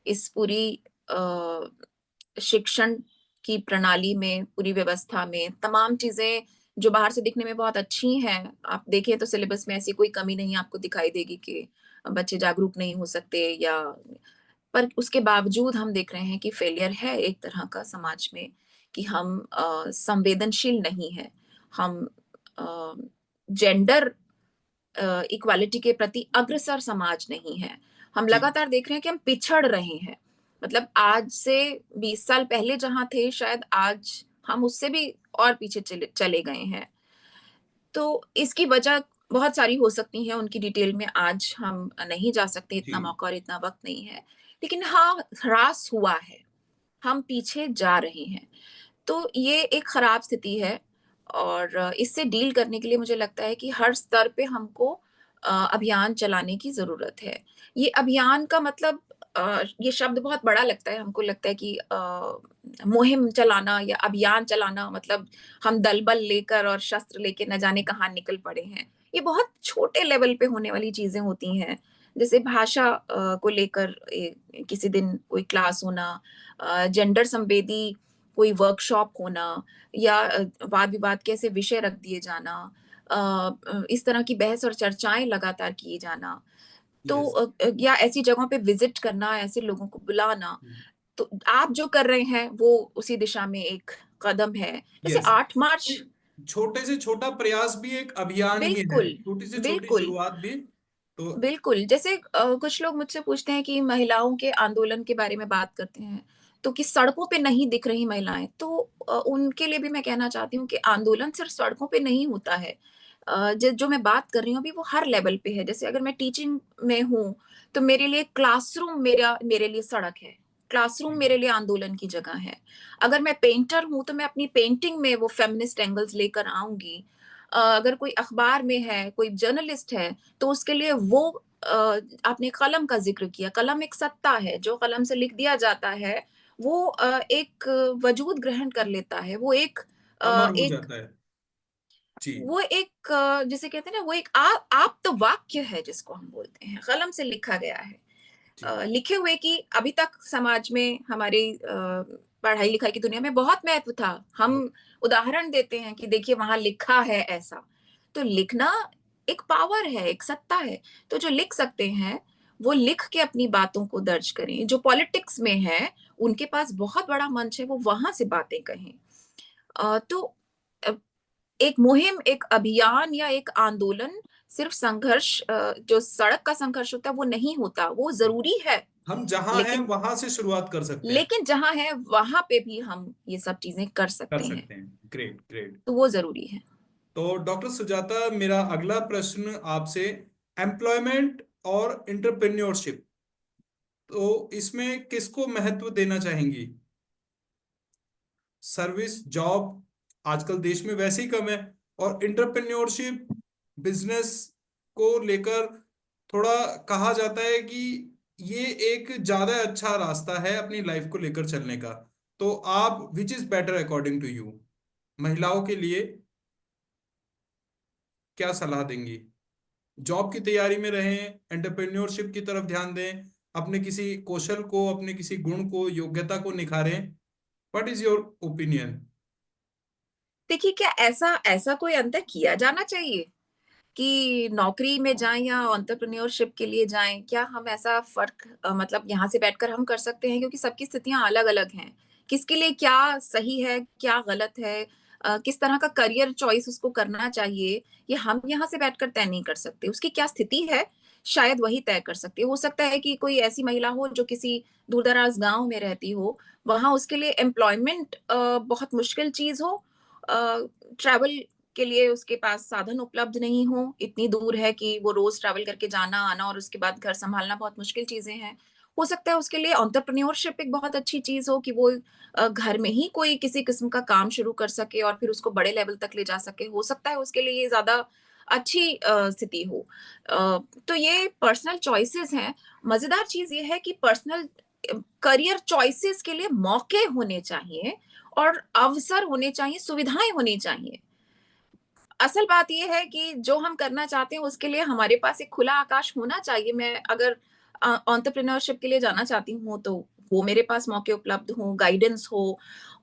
इस पूरी अ, शिक्षण की प्रणाली में, पूरी व्यवस्था में। तमाम चीजें जो बाहर से दिखने में बहुत अच्छी हैं, आप देखें तो सिलेबस में ऐसी कोई कमी नहीं आपको दिखाई देगी कि बच्चे जागरूक नहीं हो सकते, या पर उसके बावजूद हम देख रहे हैं कि फेलियर है एक तरह का समाज में, कि हम संवेदनशील नहीं है, हम जेंडर इक्वालिटी के प्रति अग्रसर समाज नहीं है। हम जी लगातार देख रहे हैं कि हम पिछड़ रहे हैं। मतलब आज से 20 साल पहले जहाँ थे, शायद आज हम उससे भी और पीछे चले चले गए हैं। तो इसकी वजह बहुत सारी हो सकती हैं, उनकी डिटेल में आज हम नहीं जा सकते, जी इतना मौका और इतना वक़्त नहीं है। लेकिन हाँ, ह्रास हुआ है, हम पीछे जा रहे हैं। तो ये एक खराब स्थिति है, और इससे डील करने के लिए मुझे लगता है कि हर स्तर पे हमको अभियान चलाने की ज़रूरत है। ये अभियान का मतलब ये शब्द बहुत बड़ा लगता है, हमको लगता है कि मुहिम चलाना या अभियान चलाना मतलब हम दल-बल लेकर और शस्त्र लेके न जाने कहाँ निकल पड़े हैं। ये बहुत छोटे लेवल पे होने वाली चीज़ें होती हैं। जैसे भाषा को लेकर किसी दिन कोई क्लास होना, जेंडर संवेदी कोई वर्कशॉप होना, या वाद-विवाद के ऐसे विषय रख दिए जाना, इस तरह की बहस और चर्चाएँ लगातार किए जाना। तो यस या ऐसी जगहों पे विज़िट करना, ऐसे लोगों को बुलाना। तो आप जो कर रहे हैं वो उसी दिशा में एक कदम है। जैसे यस 8 मार्च। छोटे से छोटा प्रयास भी एक अभियान ही है, बिल्कुल, छोटी से छोटी बिल्कुल। शुरुआत भी। तो बिल्कुल, जैसे कुछ लोग मुझसे पूछते हैं कि महिलाओं के आंदोलन के बारे में बात करते हैं, तो कि सड़कों पे नहीं दिख रही महिलाएँ, तो उनके लिए भी मैं कहना चाहती हूँ कि आंदोलन सिर्फ़ सड़कों पे नहीं होता है। ज जो मैं बात कर रही हूँ अभी वो हर लेवल पे है। जैसे अगर मैं टीचिंग में हूँ, तो मेरे लिए क्लासरूम मेरे लिए सड़क है। क्लासरूम जी मेरे लिए आंदोलन की जगह है। अगर मैं पेंटर हूँ, तो मैं अपनी पेंटिंग में वो फेमिनिस्ट एंगल्स लेकर आऊँगी। अगर कोई अखबार में है, कोई जर्नलिस्ट है, तो उसके लिए वो आपने कलम का ज़िक्र किया, कलम एक सत्ता है, जो कलम से लिख दिया जाता है, वो एक वजूद ग्रहण कर लेता है, अमर हो एक जाता है। जी जिसे कहते हैं ना, वो एक आप्त वाक्य है जिसको हम बोलते हैं, कलम से लिखा गया है। जी लिखे हुए की अभी तक समाज में हमारी पढ़ाई-लिखाई की दुनिया में बहुत महत्व था। हम बहुत उदाहरण देते हैं कि देखिए वहाँ लिखा है ऐसा। तो लिखना एक पावर है, एक सत्ता है। तो जो लिख सकते हैं, वो लिख के अपनी बातों को दर्ज करें। जो पॉलिटिक्स में हैं, उनके पास बहुत बड़ा मंच है, वो वहाँ से बातें कहें। तो अ, एक मुहिम, एक अभियान या एक आंदोलन सिर्फ संघर्ष, जो सड़क का संघर्ष होता है वो नहीं होता, वो जी ज़रूरी है। हम जहां हैं लेकिन वहां से शुरुआत कर सकते हैं। लेकिन जहाँ है वहाँ पे भी हम ये सब चीज़ें कर कर सकते हैं, सकते हैं, ग्रेट ग्रेट। तो वो ज़रूरी है। तो डॉक्टर सुजाता, मेरा अगला प्रश्न आपसे एम्प्लॉयमेंट और एंटरप्रेन्योरशिप, तो इसमें किसको महत्व देना चाहेंगी? सर्विस जॉब आजकल देश में वैसे ही कम है, और एंटरप्रेन्योरशिप बिजनेस को लेकर थोड़ा कहा जाता है कि ये एक ज्यादा अच्छा रास्ता है अपनी लाइफ को लेकर चलने का। तो आप which is better according to you, महिलाओं के लिए? क्या सलाह देंगी? जॉब की तैयारी में रहें, एंटरप्रेन्योरशिप की तरफ ध्यान दें, अपने किसी कौशल को, अपने किसी गुण को, योग्यता को निखारें? What is your opinion? देखिए, क्या ऐसा ऐसा कोई अंतर किया जाना चाहिए कि नौकरी में जाएँ या एंटरप्रेन्योरशिप के लिए जाएँ? क्या हम ऐसा फ़र्क मतलब यहाँ से बैठकर हम कर सकते हैं? क्योंकि सबकी स्थितियाँ अलग-अलग हैं। किसके लिए क्या सही है, क्या गलत है, किस तरह का करियर चॉइस उसको करना चाहिए, ये हम यहाँ से बैठकर तय नहीं कर सकते। उसकी क्या स्थिति है, शायद वही तय कर सकती है। हो सकता है कि कोई ऐसी महिला हो जो किसी दूर-दराज़ गाँव में रहती हो, वहाँ उसके लिए एम्प्लॉयमेंट बहुत मुश्किल चीज़ हो, ट्रैवल के लिए उसके पास साधन उपलब्ध नहीं हो, इतनी दूर है कि वो रोज़ ट्रैवल करके जाना-आना और उसके बाद घर सँभालना बहुत मुश्किल चीज़ें हैं। हो सकता है उसके लिए एंटरप्रेन्योरशिप एक बहुत अच्छी चीज़ हो कि वो घर में ही कोई किसी किस्म का काम शुरू कर सके और फिर उसको बड़े लेवल तक ले जा सके। हो सकता है उसके लिए ये ज़्यादा अच्छी स्थिति हो। अ, तो ये पर्सनल चॉइसेस हैं। मज़ेदार चीज़ ये है कि पर्सनल करियर चॉइसेस के लिए मौके होने चाहिए और अवसर होने चाहिए, सुविधाएँ होनी चाहिए। असल बात ये है कि जो हम करना चाहते हैं उसके लिए हमारे पास एक खुला आकाश होना चाहिए। मैं अगर एंटरप्रेन्योरशिप के लिए जाना चाहती हूँ तो वो मेरे पास मौके उपलब्ध हों, गाइडेंस हो,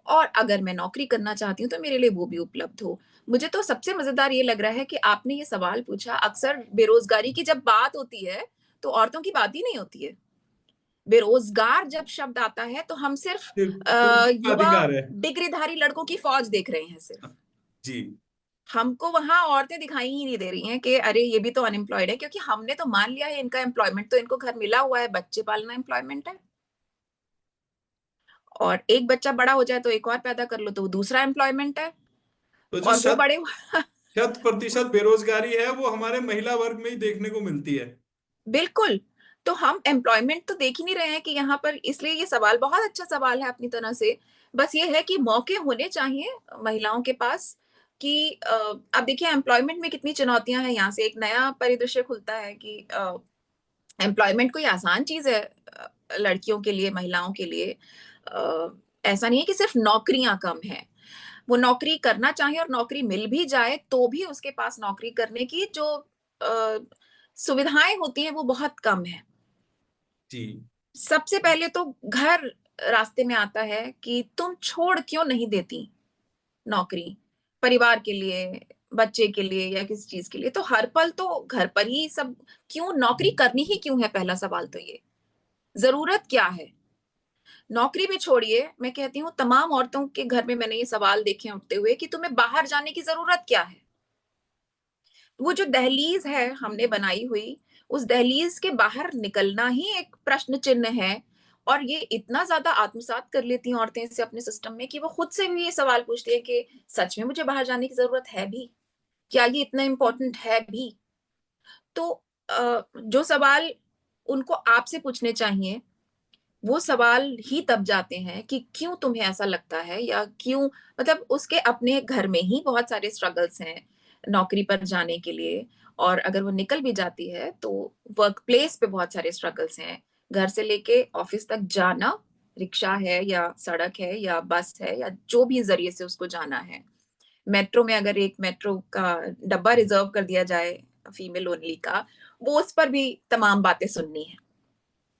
और अगर मैं नौकरी करना चाहती हूँ तो मेरे लिए वो भी उपलब्ध हो। मुझे तो सबसे मज़ेदार ये लग रहा है कि आपने ये सवाल पूछा, अक्सर बेरोज़गारी की जब बात होती है, तो औरतों की बात ही नहीं होती है। बेरोज़गार जब शब्द आता है तो हम सिर्फ़ सिर्फ पुरुषों का युवा अधिकार है। डिग्रीधारी लड़कों की फ़ौज देख रहे हैं सिर्फ़। जी। हमको वहाँ औरतें दिखाई ही नहीं दे रही हैं कि अरे ये भी तो अनएम्प्लॉयड है, क्योंकि हमने तो मान लिया है इनका एम्प्लॉयमेंट तो इनको घर मिला हुआ है, बच्चे पालना एम्प्लॉयमेंट है। और एक बच्चा बड़ा हो जाए तो एक और पैदा कर लो तो वो दूसरा एम्प्लॉयमेंट है। तो जो और वो शत बड़े 100% बेरोजगारी है वो हमारे महिला वर्ग में ही देखने को मिलती है। बिल्कुल, तो हम एम्प्लॉयमेंट तो देख ही नहीं रहे हैं कि यहाँ पर, इसलिए ये सवाल बहुत अच्छा सवाल है अपनी तरह से। बस ये है कि मौके होने चाहिए महिलाओं के पास कि अब देखिए एम्प्लॉयमेंट में कितनी चुनौतियाँ हैं, यहाँ से एक नया परिदृश्य खुलता है कि एम्प्लॉयमेंट कोई आसान चीज़ है लड़कियों के लिए, महिलाओं के लिए। अ, ऐसा नहीं है कि सिर्फ़ नौकरियाँ कम हैं। वो नौकरी करना चाहे और नौकरी मिल भी जाए, तो भी उसके पास नौकरी करने की जो अ, सुविधाएँ होती हैं, वो बहुत कम हैं। जी। सबसे पहले तो घर रास्ते में आता है कि तुम छोड़ क्यों नहीं देती नौकरी? परिवार के लिए, बच्चे के लिए या किसी चीज़ के लिए, तो हर पल तो घर पर ही सब, क्यों नौकरी करनी ही क्यों है, पहला सवाल तो ये। ज़रूरत क्या है? नौकरी भी छोड़िए, मैं कहती हूँ तमाम औरतों के घर में मैंने ये सवाल देखे हैं उठते हुए कि तुम्हें बाहर जाने की ज़रूरत क्या है? वो जो दहलीज़ है हमने बनाई हुई, उस दहलीज़ के बाहर निकलना ही एक प्रश्न चिन्ह है, और ये इतना ज़्यादा आत्मसात कर लेती हैं औरतें इसे अपने सिस्टम में कि वो खुद से भी ये सवाल पूछती हैं कि सच में मुझे बाहर जाने की ज़रूरत है भी? क्या ये इतना इम्पोर्टेंट है भी? तो जो सवाल उनको आपसे पूछने चाहिए, वो सवाल ही तब जाते हैं कि क्यों तुम्हें ऐसा लगता है, या क्यों, मतलब उसके अपने घर में ही बहुत सारे स्ट्रगल्स हैं नौकरी पर जाने के लिए, और अगर वो निकल भी जाती है तो वर्क प्लेस पे बहुत सारे स्ट्रगल्स हैं। घर से लेके ऑफिस तक जाना, रिक्शा है या सड़क है या बस है या जो भी ज़रिए से उसको जाना है। मेट्रो में अगर एक मेट्रो का डब्बा रिज़र्व कर दिया जाए फीमेल ओनली का, वो उस पर भी तमाम बातें सुननी है।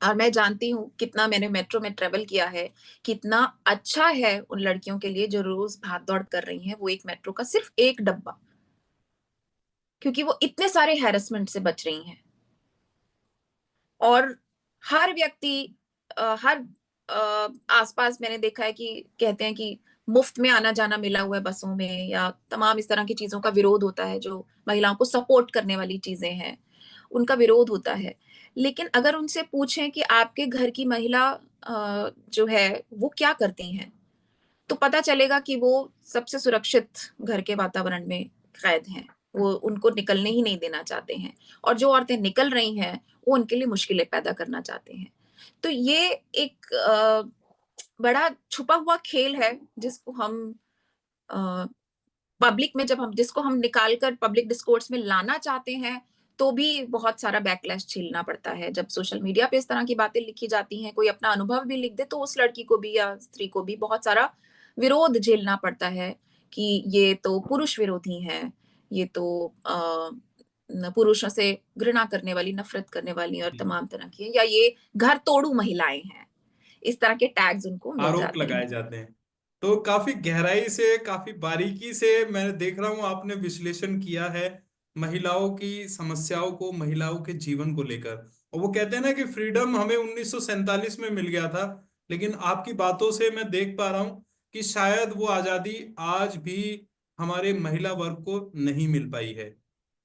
और मैं जानती हूँ कितना मैंने मेट्रो में ट्रैवल किया है, कितना अच्छा है उन लड़कियों के लिए जो रोज़ भाग-दौड़ कर रही हैं, वो एक मेट्रो का सिर्फ़ एक डब्बा, क्योंकि वो इतने सारे हैरेसमेंट से बच रही हैं। और हर व्यक्ति हर आस-पास मैंने देखा है कि कहते हैं कि मुफ्त में आना-जाना मिला हुआ है बसों में, या तमाम इस तरह की चीज़ों का विरोध होता है, जो महिलाओं को सपोर्ट करने वाली चीज़ें हैं, उनका विरोध होता है। लेकिन अगर उनसे पूछें कि आपके घर की महिला जो है वो क्या करती हैं? तो पता चलेगा कि वो सबसे सुरक्षित घर के वातावरण में कैद हैं। वो उनको निकलने ही नहीं देना चाहते हैं, और जो औरतें निकल रही हैं, वो उनके लिए मुश्किलें पैदा करना चाहते हैं। तो ये एक बड़ा छुपा हुआ खेल है जिसको हम अ, पब्लिक में, जब हम जिसको हम निकाल कर पब्लिक डिस्कोर्स में लाना चाहते हैं, तो भी बहुत सारा बैकलैश झेलना पड़ता है। जब सोशल मीडिया पे इस तरह की बातें लिखी जाती हैं, कोई अपना अनुभव भी लिख दे, तो उस लड़की को भी या स्त्री को भी बहुत सारा विरोध झेलना पड़ता है कि ये तो पुरुष विरोधी हैं, ये तो पुरुषों से घृणा करने वाली, नफरत करने वाली और जी। तमाम तरह की है, या ये घर तोड़ू महिलाएं हैं, इस तरह के टैग्स उनको मिल आरोप जाते लगाए हैं। जाते हैं। तो काफी गहराई से, काफी बारीकी से मैं देख रहा हूं आपने विश्लेषण किया है महिलाओं की समस्याओं को, महिलाओं के जीवन को लेकर। और वो कहते हैं ना कि फ्रीडम हमें 1947 में मिल गया था, लेकिन आपकी बातों से मैं देख पा रहा हूं कि शायद वो आजादी आज भी हमारे महिला वर्ग को नहीं मिल पाई है।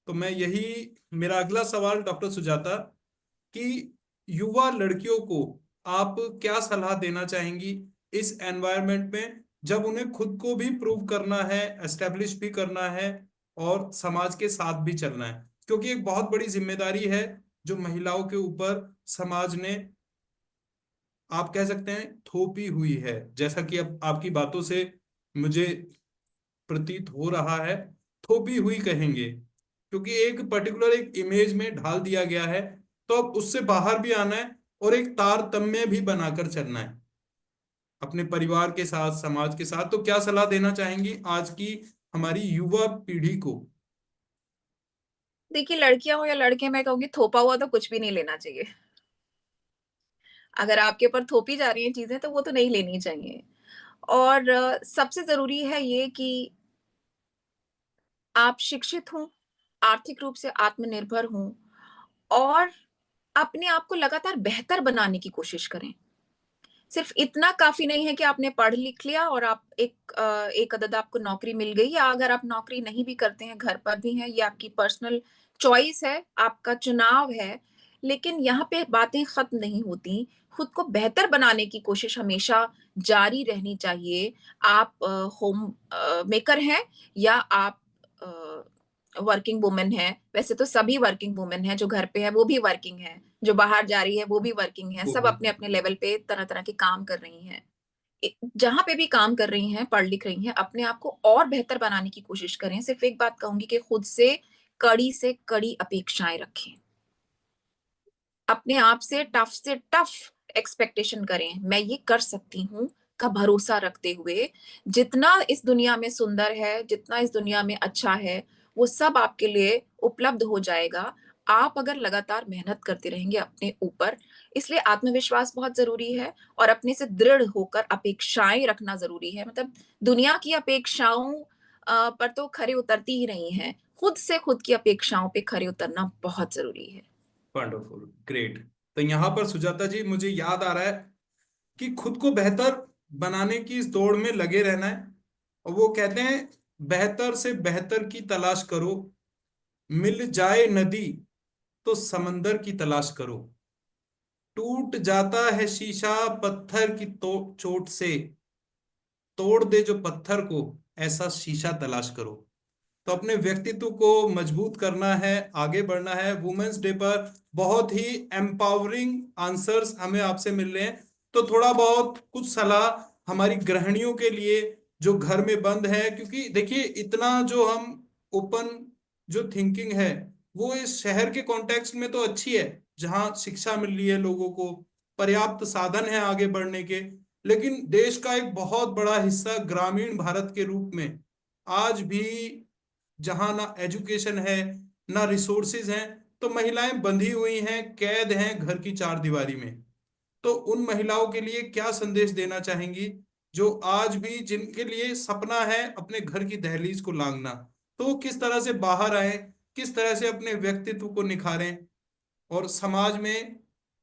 तो मैं यही, मेरा अगला सवाल डॉक्टर सुजाता, कि युवा लड़कियों को आप क्या सलाह देना चाहेंगी इस एनवायरनमेंट में, जब उन्हें खुद को भी प्रूव करना है, एस्टेब्लिश भी करना है और समाज के साथ भी चलना है, क्योंकि एक बहुत बड़ी जिम्मेदारी है जो महिलाओं के ऊपर समाज ने, आप कह सकते हैं, थोपी हुई है, जैसा कि अब आपकी बातों से मुझे प्रतीत हो रहा है। थोपी हुई कहेंगे, क्योंकि एक पर्टिकुलर एक इमेज में ढाल दिया गया है। तो अब उससे बाहर भी आना है और एक तारतम्य भी बनाकर चलना है अपने परिवार के साथ, समाज के साथ। तो क्या सलाह देना चाहेंगी आज की हमारी युवा पीढ़ी को? देखिए, लड़कियां हो या लड़के, मैं कहूंगी थोपा हुआ तो कुछ भी नहीं लेना चाहिए। अगर आपके ऊपर थोपी जा रही हैं चीजें तो वो तो नहीं लेनी चाहिए। और सबसे जरूरी है ये कि आप शिक्षित हों, आर्थिक रूप से आत्मनिर्भर हों और अपने आप को लगातार बेहतर बनाने की कोशिश करें। सिर्फ इतना काफ़ी नहीं है कि आपने पढ़ लिख लिया और आप एक अदद आपको नौकरी मिल गई, या अगर आप नौकरी नहीं भी करते हैं, घर पर भी हैं, ये आपकी पर्सनल चॉइस है, आपका चुनाव है। लेकिन यहाँ पे बातें ख़त्म नहीं होती। खुद को बेहतर बनाने की कोशिश हमेशा जारी रहनी चाहिए। आप होम मेकर हैं या आप वर्किंग वुमन हैं। वैसे तो सभी वर्किंग वुमन हैं, जो घर पे है वो भी वर्किंग है, जो बाहर जा रही है वो भी वर्किंग है, वो सब भी। अपने-अपने लेवल पे तरह-तरह के काम कर रही हैं। जहाँ पे भी काम कर रही हैं, पढ़ लिख रही हैं, अपने आप को और बेहतर बनाने की कोशिश करें। सिर्फ एक बात कहूँगी कि खुद से कड़ी अपेक्षाएँ रखें। अपने आप से टफ एक्सपेक्टेशन करें। मैं ये कर सकती हूँ का भरोसा रखते हुए, जितना इस दुनिया में सुंदर है, जितना इस दुनिया में अच्छा है, वो सब आपके लिए उपलब्ध हो जाएगा। आप अगर लगातार मेहनत करते रहेंगे अपने ऊपर, इसलिए आत्मविश्वास बहुत ज़रूरी है और अपने से दृढ़ होकर अपेक्षाएँ रखना ज़रूरी है। मतलब दुनिया की अपेक्षाओं पर तो खरे उतरती ही नहीं हैं। खुद से खुद की अपेक्षाओं पे खरे उतरना बहुत ज़रूरी है। Wonderful, great. तो यहाँ पर सुजाता जी, मुझे याद आ रहा है कि खुद को बेहतर बनाने की इस दौड़ में लगे रहना है। और वो कहते हैं, बेहतर से बेहतर की तलाश करो, मिल जाए नदी तो समंदर की तलाश करो, टूट जाता है शीशा पत्थर की तो चोट से, तोड़ दे जो पत्थर को, ऐसा शीशा तलाश करो। तो अपने व्यक्तित्व को मजबूत करना है, आगे बढ़ना है। वुमेन्स डे पर बहुत ही एम्पावरिंग आंसर्स हमें आपसे मिल रहे हैं। तो थोड़ा बहुत कुछ सलाह हमारी गृहिणियों के लिए जो घर में बंद है, क्योंकि देखिए इतना जो हम ओपन जो थिंकिंग है, वो इस शहर के कॉन्टेक्स्ट में तो अच्छी है, जहां शिक्षा मिल रही है लोगों को, पर्याप्त साधन है आगे बढ़ने के। लेकिन देश का एक बहुत बड़ा हिस्सा ग्रामीण भारत के रूप में आज भी, जहां ना एजुकेशन है, ना रिसोर्सेज हैं, तो महिलाएं बंधी हुई हैं, कैद हैं घर की चार दीवारी में। तो उन महिलाओं के लिए क्या संदेश देना चाहेंगी, जो आज भी, जिनके लिए सपना है अपने घर की दहलीज को लांघना, तो वो किस तरह से बाहर आए, किस तरह से अपने व्यक्तित्व को निखारें और समाज में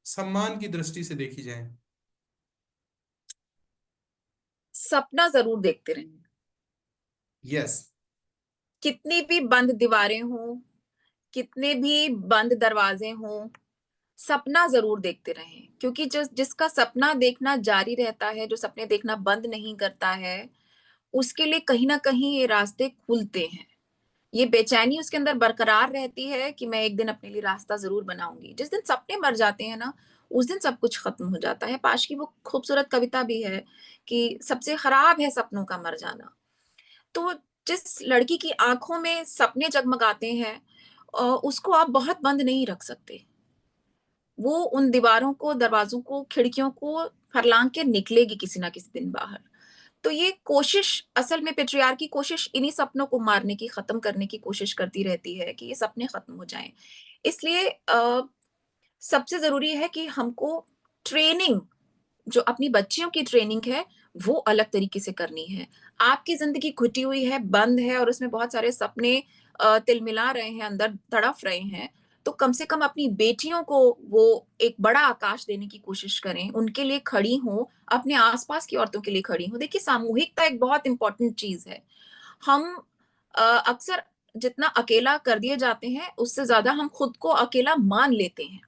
सम्मान की दृष्टि से देखी जाए? सपना ज़रूर देखते रहें। यस। कितनी भी बंद दीवारें हों, कितने भी बंद दरवाजे हों, सपना ज़रूर देखते रहें, क्योंकि जिसका सपना देखना जारी रहता है, जो सपने देखना बंद नहीं करता है, उसके लिए कहीं न कहीं ये रास्ते खुलते हैं। ये बेचैनी उसके अंदर बरकरार रहती है कि मैं एक दिन अपने लिए रास्ता ज़रूर बनाऊँगी। जिस दिन सपने मर जाते हैं ना, उस दिन सब कुछ खत्म हो जाता है। पाश की वो खूबसूरत कविता भी है कि सबसे खराब है सपनों का मर जाना। तो जिस लड़की की आँखों में सपने जगमगाते हैं, उसको आप बहुत बंद नहीं रख सकते। वो उन दीवारों को, दरवाज़ों को, खिड़कियों को फरलांग के निकलेगी किसी ना किसी दिन बाहर। तो ये कोशिश असल में पेट्रियार्की कोशिश इन्हीं सपनों को मारने की, खत्म करने की कोशिश करती रहती है कि ये सपने खत्म हो जाएं। इसलिए सबसे जरूरी है कि हमको ट्रेनिंग, जो अपनी बच्चियों की ट्रेनिंग है, वो अलग तरीके से करनी है। आपकी ज़िंदगी घुटी हुई है, बंद है और उसमें बहुत सारे सपने तिलमिला रहे हैं, अंदर तड़फ रहे हैं, तो कम से कम अपनी बेटियों को वो एक बड़ा आकाश देने की कोशिश करें, उनके लिए खड़ी हों, अपने आस-पास की औरतों के लिए खड़ी हों। देखिए, सामूहिकता एक बहुत इम्पोर्टेंट चीज़ है। हम अक्सर जितना अकेला कर दिए जाते हैं, उससे ज़्यादा हम खुद को अकेला मान लेते हैं।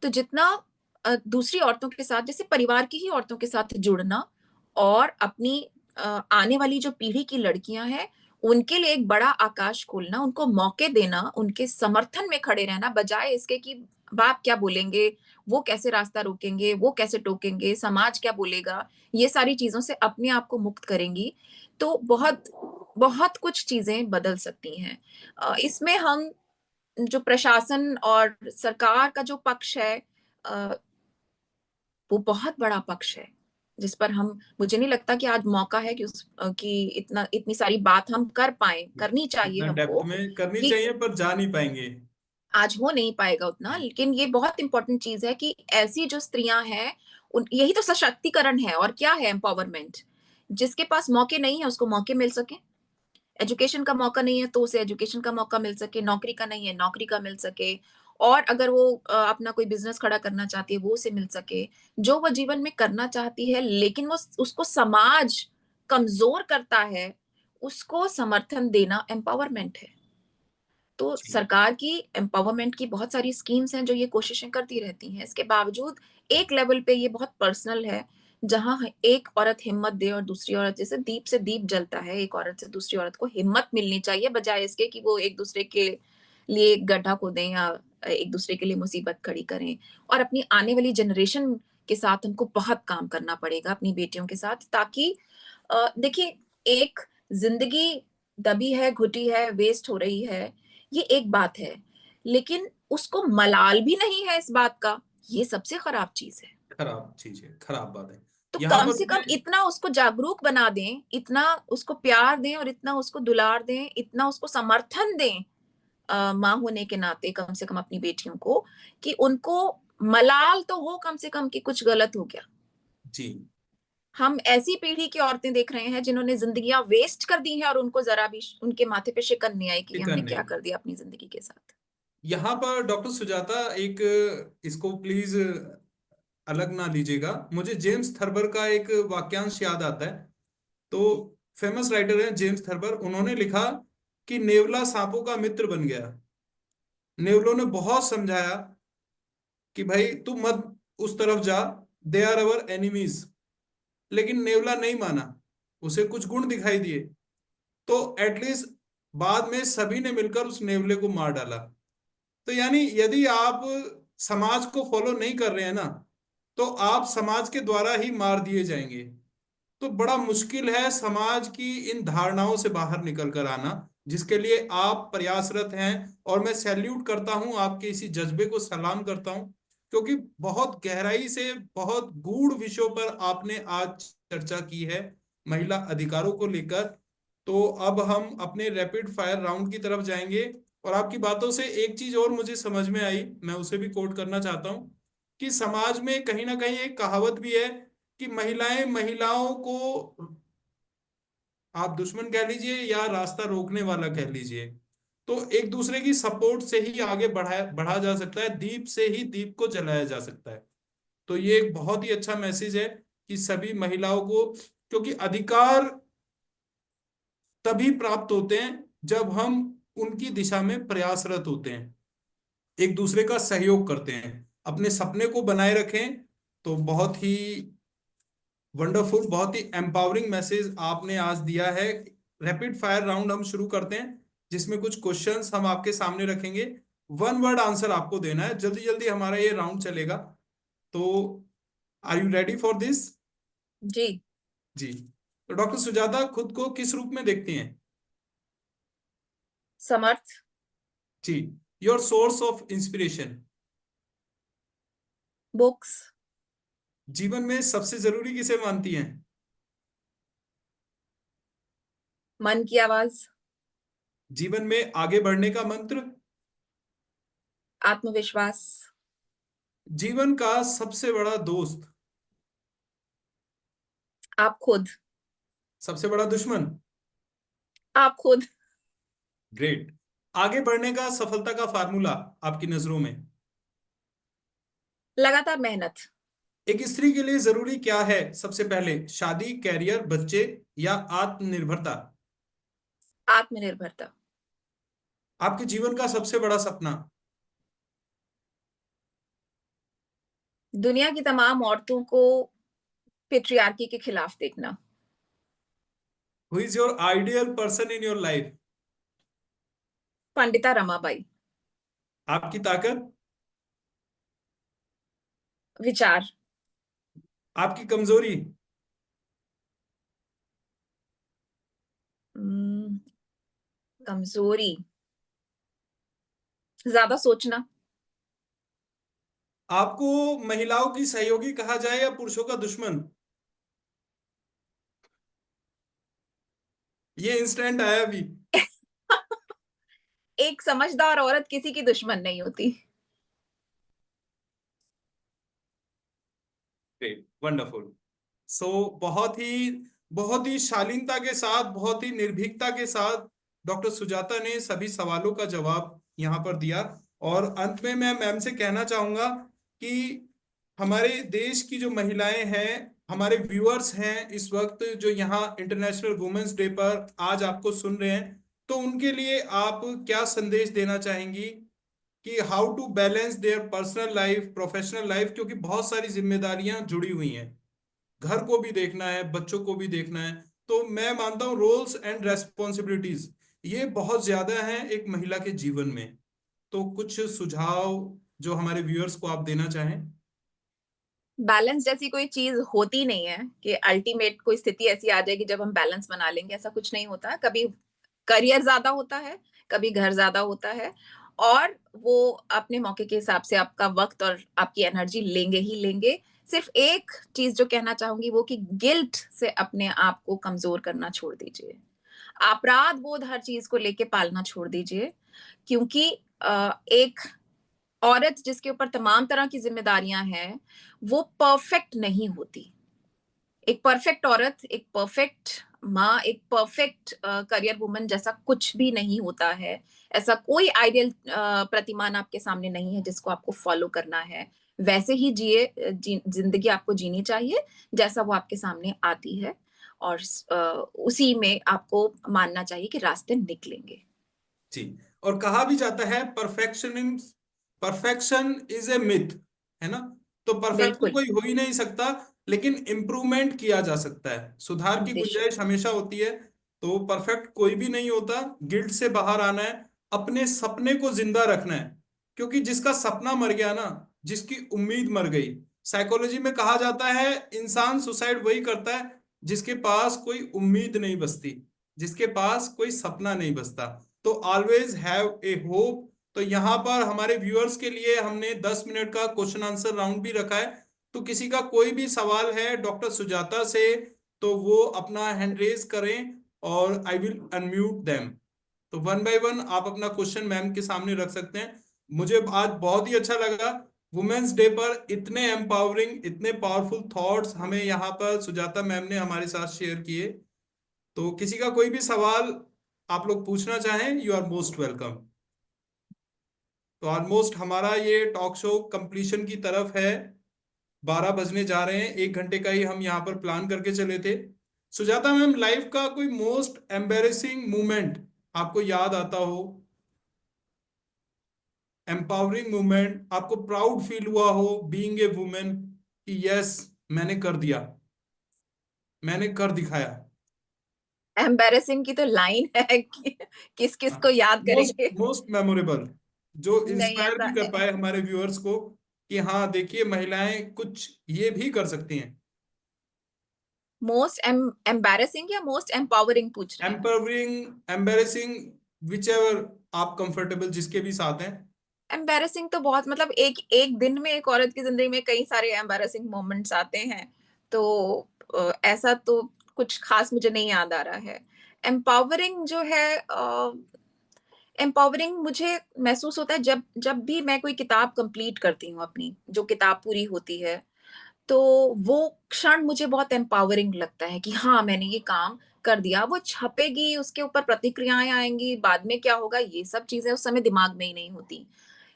तो जितना दूसरी औरतों के साथ, जैसे परिवार की ही औरतों के साथ जुड़ना और अपनी आने वाली जो पीढ़ी की लड़कियां हैं, उनके लिए एक बड़ा आकाश खोलना, उनको मौके देना, उनके समर्थन में खड़े रहना, बजाय इसके कि बाप क्या बोलेंगे, वो कैसे रास्ता रोकेंगे, वो कैसे टोकेंगे, समाज क्या बोलेगा, ये सारी चीजों से अपने आप को मुक्त करेंगी, तो बहुत बहुत कुछ चीजें बदल सकती हैं। इसमें हम जो प्रशासन और सरकार का जो पक्ष है, अ, वो बहुत बड़ा पक्ष है, जिस पर हम, मुझे नहीं लगता कि आज मौका है कि कि इतनी सारी बात हम कर पाएँ, करनी चाहिए इतना डेप्थ हमको में करनी कि चाहिए पर जा नहीं पाएंगे। आज हो नहीं पाएगा उतना, लेकिन ये बहुत इम्पोर्टेंट चीज़ है कि ऐसी जो स्त्रियाँ हैं, उन यही तो सशक्तिकरण है और क्या है एम्पावरमेंट। जिसके पास मौके नहीं है, उसको मौके मिल सकें। एजुकेशन का मौका नहीं है तो उसे एजुकेशन का मौका मिल सके, नौकरी का नहीं है नौकरी का मिल सके, और अगर वो अपना कोई बिजनेस खड़ा करना चाहती है वो उसे मिल सके, जो वो जीवन में करना चाहती है लेकिन वो उसको समाज कमजोर करता है, उसको समर्थन देना एम्पावरमेंट है। तो जी। सरकार की एम्पावरमेंट की बहुत सारी स्कीम्स हैं जो ये कोशिशें करती रहती हैं। इसके बावजूद एक लेवल पे ये बहुत पर्सनल है, जहाँ एक औरत हिम्मत दे और दूसरी औरत, जैसे दीप से दीप जलता है, एक औरत से दूसरी औरत को हिम्मत मिलनी चाहिए, बजाय इसके कि वो एक दूसरे के लिए एक गड्ढा खोदें या एक दूसरे के लिए मुसीबत खड़ी करें। और अपनी आने वाली जनरेशन के साथ हमको बहुत काम करना पड़ेगा, अपनी बेटियों के साथ, ताकि देखिए, एक ज़िंदगी दबी है, घुटी है, वेस्ट हो रही है, ये एक बात है, लेकिन उसको मलाल भी नहीं है इस बात का, ये सबसे खराब चीज़ है। खराब चीज है, खराब बात है। तो यहाँ कम पर से कम मैं इतना उसको जागरूक बना दें, इतना उसको प्यार दें और इतना उसको दुलार दें, इतना उसको समर्थन दें, माँ होने के नाते कम से कम अपनी बेटियों को, कि उनको मलाल तो हो कम से कम कि कुछ गलत हो गया। जी, हम ऐसी पीढ़ी की औरतें देख रहे हैं जिन्होंने ज़िंदगियाँ वेस्ट कर दी हैं और उनको ज़रा भी उनके माथे पे शिकन नहीं आई कि फिक्र हमने क्या नहीं। कर दिया अपनी ज़िंदगी के साथ। यहाँ पर डॉक्टर सुजाता एक, इसको प्लीज अलग ना लीजिएगा, मुझे जेम्स थर्बर का एक वाक्यांश याद आता है। तो फेमस राइटर है जेम्स थर्बर, उन्होंने लिखा कि नेवला सांपों का मित्र बन गया। नेवलों ने बहुत समझाया कि भाई तू मत उस तरफ जा, दे आर अवर एनिमीज, लेकिन नेवला नहीं माना। उसे कुछ गुण दिखाई दिए, तो एटलीस्ट बाद में सभी ने मिलकर उस नेवले को मार डाला। तो यानी यदि आप समाज को फॉलो नहीं कर रहे हैं ना, तो आप समाज के द्वारा ही मार दिए जाएंगे। तो बड़ा मुश्किल है समाज की इन धारणाओं से बाहर निकल कर आना, जिसके लिए आप प्रयासरत हैं। और मैं सैल्यूट करता हूं, आपके इसी जज्बे को सलाम करता हूं, क्योंकि बहुत गहराई से बहुत गूढ़ विषयों पर आपने आज चर्चा की है महिला अधिकारों को लेकर। तो अब हम अपने रैपिड फायर राउंड की तरफ जाएंगे। और आपकी बातों से एक चीज और मुझे समझ में आई, मैं उसे भी कोट करना चाहता हूं, कि समाज में कहीं ना कहीं एक कहावत भी है कि महिलाएं महिलाओं को, आप दुश्मन कह लीजिए या रास्ता रोकने वाला कह लीजिए, तो एक दूसरे की सपोर्ट से ही आगे बढ़ा जा सकता है, दीप से ही दीप को जलाया जा सकता है। तो ये एक बहुत ही अच्छा मैसेज है कि सभी महिलाओं को, क्योंकि अधिकार तभी प्राप्त होते हैं जब हम उनकी दिशा में प्रयासरत होते हैं, एक दूसरे का सहयोग करते हैं, अपने सपने को बनाए रखें। तो बहुत ही वंडरफुल, बहुत ही एम्पावरिंग मैसेज आपने आज दिया है। रैपिड फायर राउंड हम शुरू करते हैं, जिसमें कुछ क्वेश्चंस हम आपके सामने रखेंगे, वन वर्ड आंसर आपको देना है, जल्दी जल्दी हमारा ये राउंड चलेगा। तो are you ready for this? जी। जी। तो डॉक्टर सुजाता खुद को किस रूप में देखती हैं? समर्थ। जी। Your source of inspiration? Books. जीवन में सबसे जरूरी किसे मानती हैं? मन की आवाज। जीवन में आगे बढ़ने का मंत्र। आत्मविश्वास। जीवन का सबसे बड़ा दोस्त। आप खुद। सबसे बड़ा दुश्मन। आप खुद। ग्रेट। आगे बढ़ने का सफलता का फार्मूला आपकी नजरों में। लगातार मेहनत। एक स्त्री के लिए जरूरी क्या है सबसे पहले? शादी, कैरियर, बच्चे या आत्मनिर्भरता? आत्मनिर्भरता। आपके जीवन का सबसे बड़ा सपना। दुनिया की तमाम औरतों को पेट्रियार्की के खिलाफ देखना। Who is your ideal person in your life? Pandita Ramabai. आपकी ताकत। विचार। आपकी कमजोरी। हम्म, कमजोरी। ज्यादा सोचना। आपको महिलाओं की सहयोगी कहा जाए या पुरुषों का दुश्मन? ये इंस्टेंट आया अभी। एक समझदार औरत किसी की दुश्मन नहीं होती। Great, wonderful. सो बहुत ही शालीनता के साथ, बहुत ही निर्भीकता के साथ डॉक्टर सुजाता ने सभी सवालों का जवाब यहाँ पर दिया। और अंत में मैं मैम से कहना चाहूंगा कि हमारे देश की जो महिलाएं हैं, हमारे व्यूअर्स हैं इस वक्त जो यहाँ इंटरनेशनल वुमेन्स डे पर आज आपको सुन रहे हैं, तो उनके लिए आप क्या संदेश देना चाहेंगी कि how to balance their personal life, professional life, क्योंकि बहुत सारी जिम्मेदारियां जुड़ी हुई हैं। घर को भी देखना है, बच्चों को भी देखना है। तो मैं मानता हूँ रोल्स एंड रेस्पॉन्सिबिलिटीज ये बहुत ज्यादा हैं एक महिला के जीवन में। तो कुछ सुझाव जो हमारे व्यूअर्स को आप देना चाहें। बैलेंस जैसी कोई चीज होती नहीं है कि अल्टीमेट कोई स्थिति ऐसी आ जाएगी जब हम बैलेंस बना लेंगे, ऐसा कुछ नहीं होता। कभी करियर ज्यादा होता है, कभी घर ज्यादा होता है, और वो अपने मौके के हिसाब से आपका वक्त और आपकी एनर्जी लेंगे ही लेंगे। सिर्फ एक चीज जो कहना चाहूंगी वो कि गिल्ट से अपने आप को कमजोर करना छोड़ दीजिए। अपराध बोध हर चीज को लेके पालना छोड़ दीजिए, क्योंकि एक औरत जिसके ऊपर तमाम तरह की जिम्मेदारियां हैं, वो परफेक्ट नहीं होती। एक परफेक्ट औरत, एक परफेक्ट माँ, एक परफेक्ट करियर वुमन जैसा कुछ भी नहीं होता है। ऐसा कोई आइडियल प्रतिमान आपके सामने नहीं है जिसको आपको फॉलो करना है। वैसे ही जिंदगी आपको जीनी चाहिए जैसा वो आपके सामने आती है, और उसी में आपको मानना चाहिए कि रास्ते निकलेंगे। जी। और कहा भी जाता है परफेक्शन इज ए मिथ, है ना? तो परफेक्ट तो बिल्कुल। कोई हो ही नहीं सकता, लेकिन इम्प्रूवमेंट किया जा सकता है, सुधार की बेशक। गुंजाइश हमेशा होती है। तो परफेक्ट कोई भी नहीं होता। गिल्ट से बाहर आना है, अपने सपने को जिंदा रखना है, क्योंकि जिसका सपना मर गया ना, जिसकी उम्मीद मर गई, साइकोलॉजी में कहा जाता है इंसान सुसाइड वही करता है जिसके पास कोई उम्मीद नहीं बचती, जिसके पास कोई सपना नहीं बचता। तो ऑलवेज हैव ए होप। तो यहाँ पर हमारे व्यूअर्स के लिए हमने 10 मिनट का क्वेश्चन आंसर राउंड भी रखा है। तो किसी का कोई भी सवाल है डॉक्टर सुजाता से, तो वो अपना हैंड रेज करें और आई विल अनम्यूट देम। तो वन बाय वन आप अपना क्वेश्चन मैम के सामने रख सकते हैं। मुझे आज बहुत ही अच्छा लगा, वुमेन्स डे पर इतने एम्पावरिंग, इतने पावरफुल थॉट्स हमें यहाँ पर सुजाता मैम ने हमारे साथ शेयर किए। तो किसी का कोई भी सवाल आप लोग पूछना चाहें, यू आर मोस्ट वेलकम। तो ऑलमोस्ट हमारा ये टॉक शो कंप्लीशन की तरफ है, 12 बजने जा रहे हैं। 1 घंटे का ही हम यहाँ पर प्लान करके चले थे। सुजाता मैम, लाइफ का कोई मोस्ट एम्बेरेसिंग मोमेंट आपको याद आता हो, एम्पावरिंग मोमेंट, आपको प्राउड फील हुआ हो बीइंग ए वुमेन कि यस मैंने कर दिया, मैंने कर दिखाया? एम्बेरसिंग की तो लाइन है कि किस किस को याद मोस्ट करेंगे। मोस्ट मेमोरेबल, जो नहीं, इंस्पायर ऐसा भी कर पाए हमारे व्यूअर्स को कि हाँ देखिए महिलाएं कुछ ये भी कर सकती हैं। मोस्ट एम्बेरसिंग या मोस्ट एम्पावरिंग पूछ रहे हैं? एम्पावरिंग, एम्बेरसिंग, विच एवर आप कंफर्टेबल जिसके भी साथ हैं। एम्बेरसिंग तो बहुत, मतलब एक एक दिन में एक औरत की जिंदगी में कई सारे एम्बेरसिंग मोमेंट्स आते हैं। तो ऐसा तो कुछ खास मुझे नहीं याद आ रहा है। एम्पावरिंग जो है एम्पावरिंग मुझे महसूस होता है जब जब भी मैं कोई किताब कंप्लीट करती हूँ अपनी, जो किताब पूरी होती है, तो वो क्षण मुझे बहुत एम्पावरिंग लगता है कि हाँ, मैंने ये काम कर दिया। वो छपेगी, उसके ऊपर प्रतिक्रियाएँ आएँगी, बाद में क्या होगा, ये सब चीज़ें उस समय दिमाग में ही नहीं होती।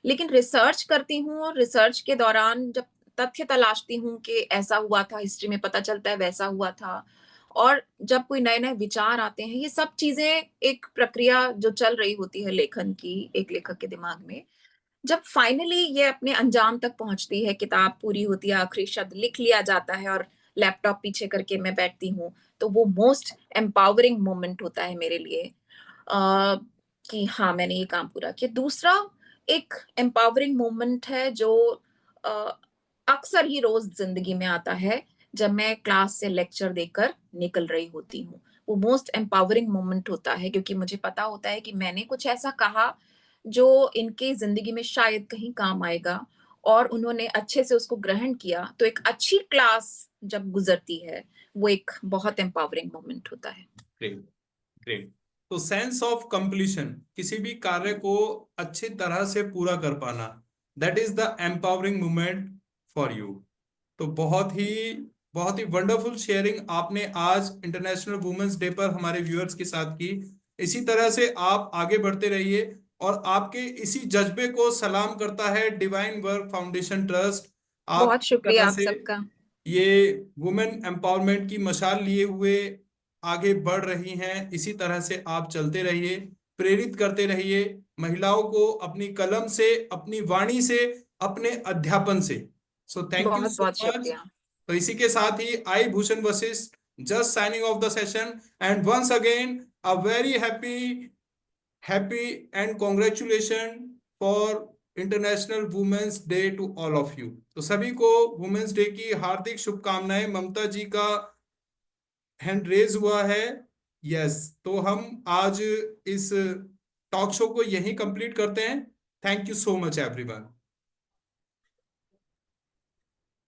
लेकिन रिसर्च करती हूँ और रिसर्च के दौरान जब तथ्य तलाशती हूँ कि ऐसा हुआ था, हिस्ट्री में पता चलता है वैसा हुआ था, और जब कोई नए-नए विचार आते हैं, ये सब चीज़ें एक प्रक्रिया जो चल रही होती है लेखन की, एक लेखक के दिमाग में, जब फाइनली ये अपने अंजाम तक पहुँचती है, किताब पूरी होती है, आखिरी शब्द लिख लिया जाता है और लैपटॉप पीछे करके मैं बैठती हूँ, तो वो मोस्ट एम्पावरिंग मोमेंट होता है मेरे लिए। अ, कि हाँ, मैंने ये काम पूरा किया। दूसरा एक एम्पावरिंग मोमेंट है जो अ, अक्सर ही रोज़ ज़िंदगी में आता है, जब मैं क्लास से लेक्चर देकर निकल रही होती हूँ। वो मोस्ट एम्पावरिंग मोमेंट होता है क्योंकि मुझे पता होता है कि मैंने कुछ ऐसा कहा जो इनकी ज़िंदगी में शायद कहीं काम आएगा और उन्होंने अच्छे से उसको ग्रहण किया, तो एक अच्छी क्लास जब गुज़रती है, वो एक बहुत एम्पावरिंग मोमेंट होता है। Great, great. तो सेंस ऑफ कंप्लीशन, किसी भी कार्य को अच्छी तरह से पूरा कर पाना, that is the empowering moment for you. तो बहुत ही वंडरफुल शेयरिंग आपने आज इंटरनेशनल वुमेन्स डे पर हमारे व्यूअर्स के साथ की। इसी तरह से आप आगे बढ़ते रहिए, और आपके इसी जज्बे को सलाम करता है डिवाइन वर्क फाउंडेशन ट्रस्ट। आप बहुत इस शुक्रिया तरह आप से सबका। ये वुमेन एम्पावरमेंट की मशाल लिए हुए आगे बढ़ रही हैं। इसी तरह से आप चलते रहिए, प्रेरित करते रहिए महिलाओं को अपनी कलम से, अपनी वाणी से, अपने अध्यापन से। सो थैंक यू सो बहुत-बहुत मच। शुक्रिया। तो इसी के साथ ही I Bhushan Vashishtha just signing off the session, and once again a very happy and congratulation for international women's day to all of you. तो सभी को वुमेन्स डे की हार्दिक शुभकामनाएं। ममता जी का हैंड रेज हुआ है। यस, तो हम आज इस टॉक शो को यहीं कंप्लीट करते हैं। Thank you so much everyone.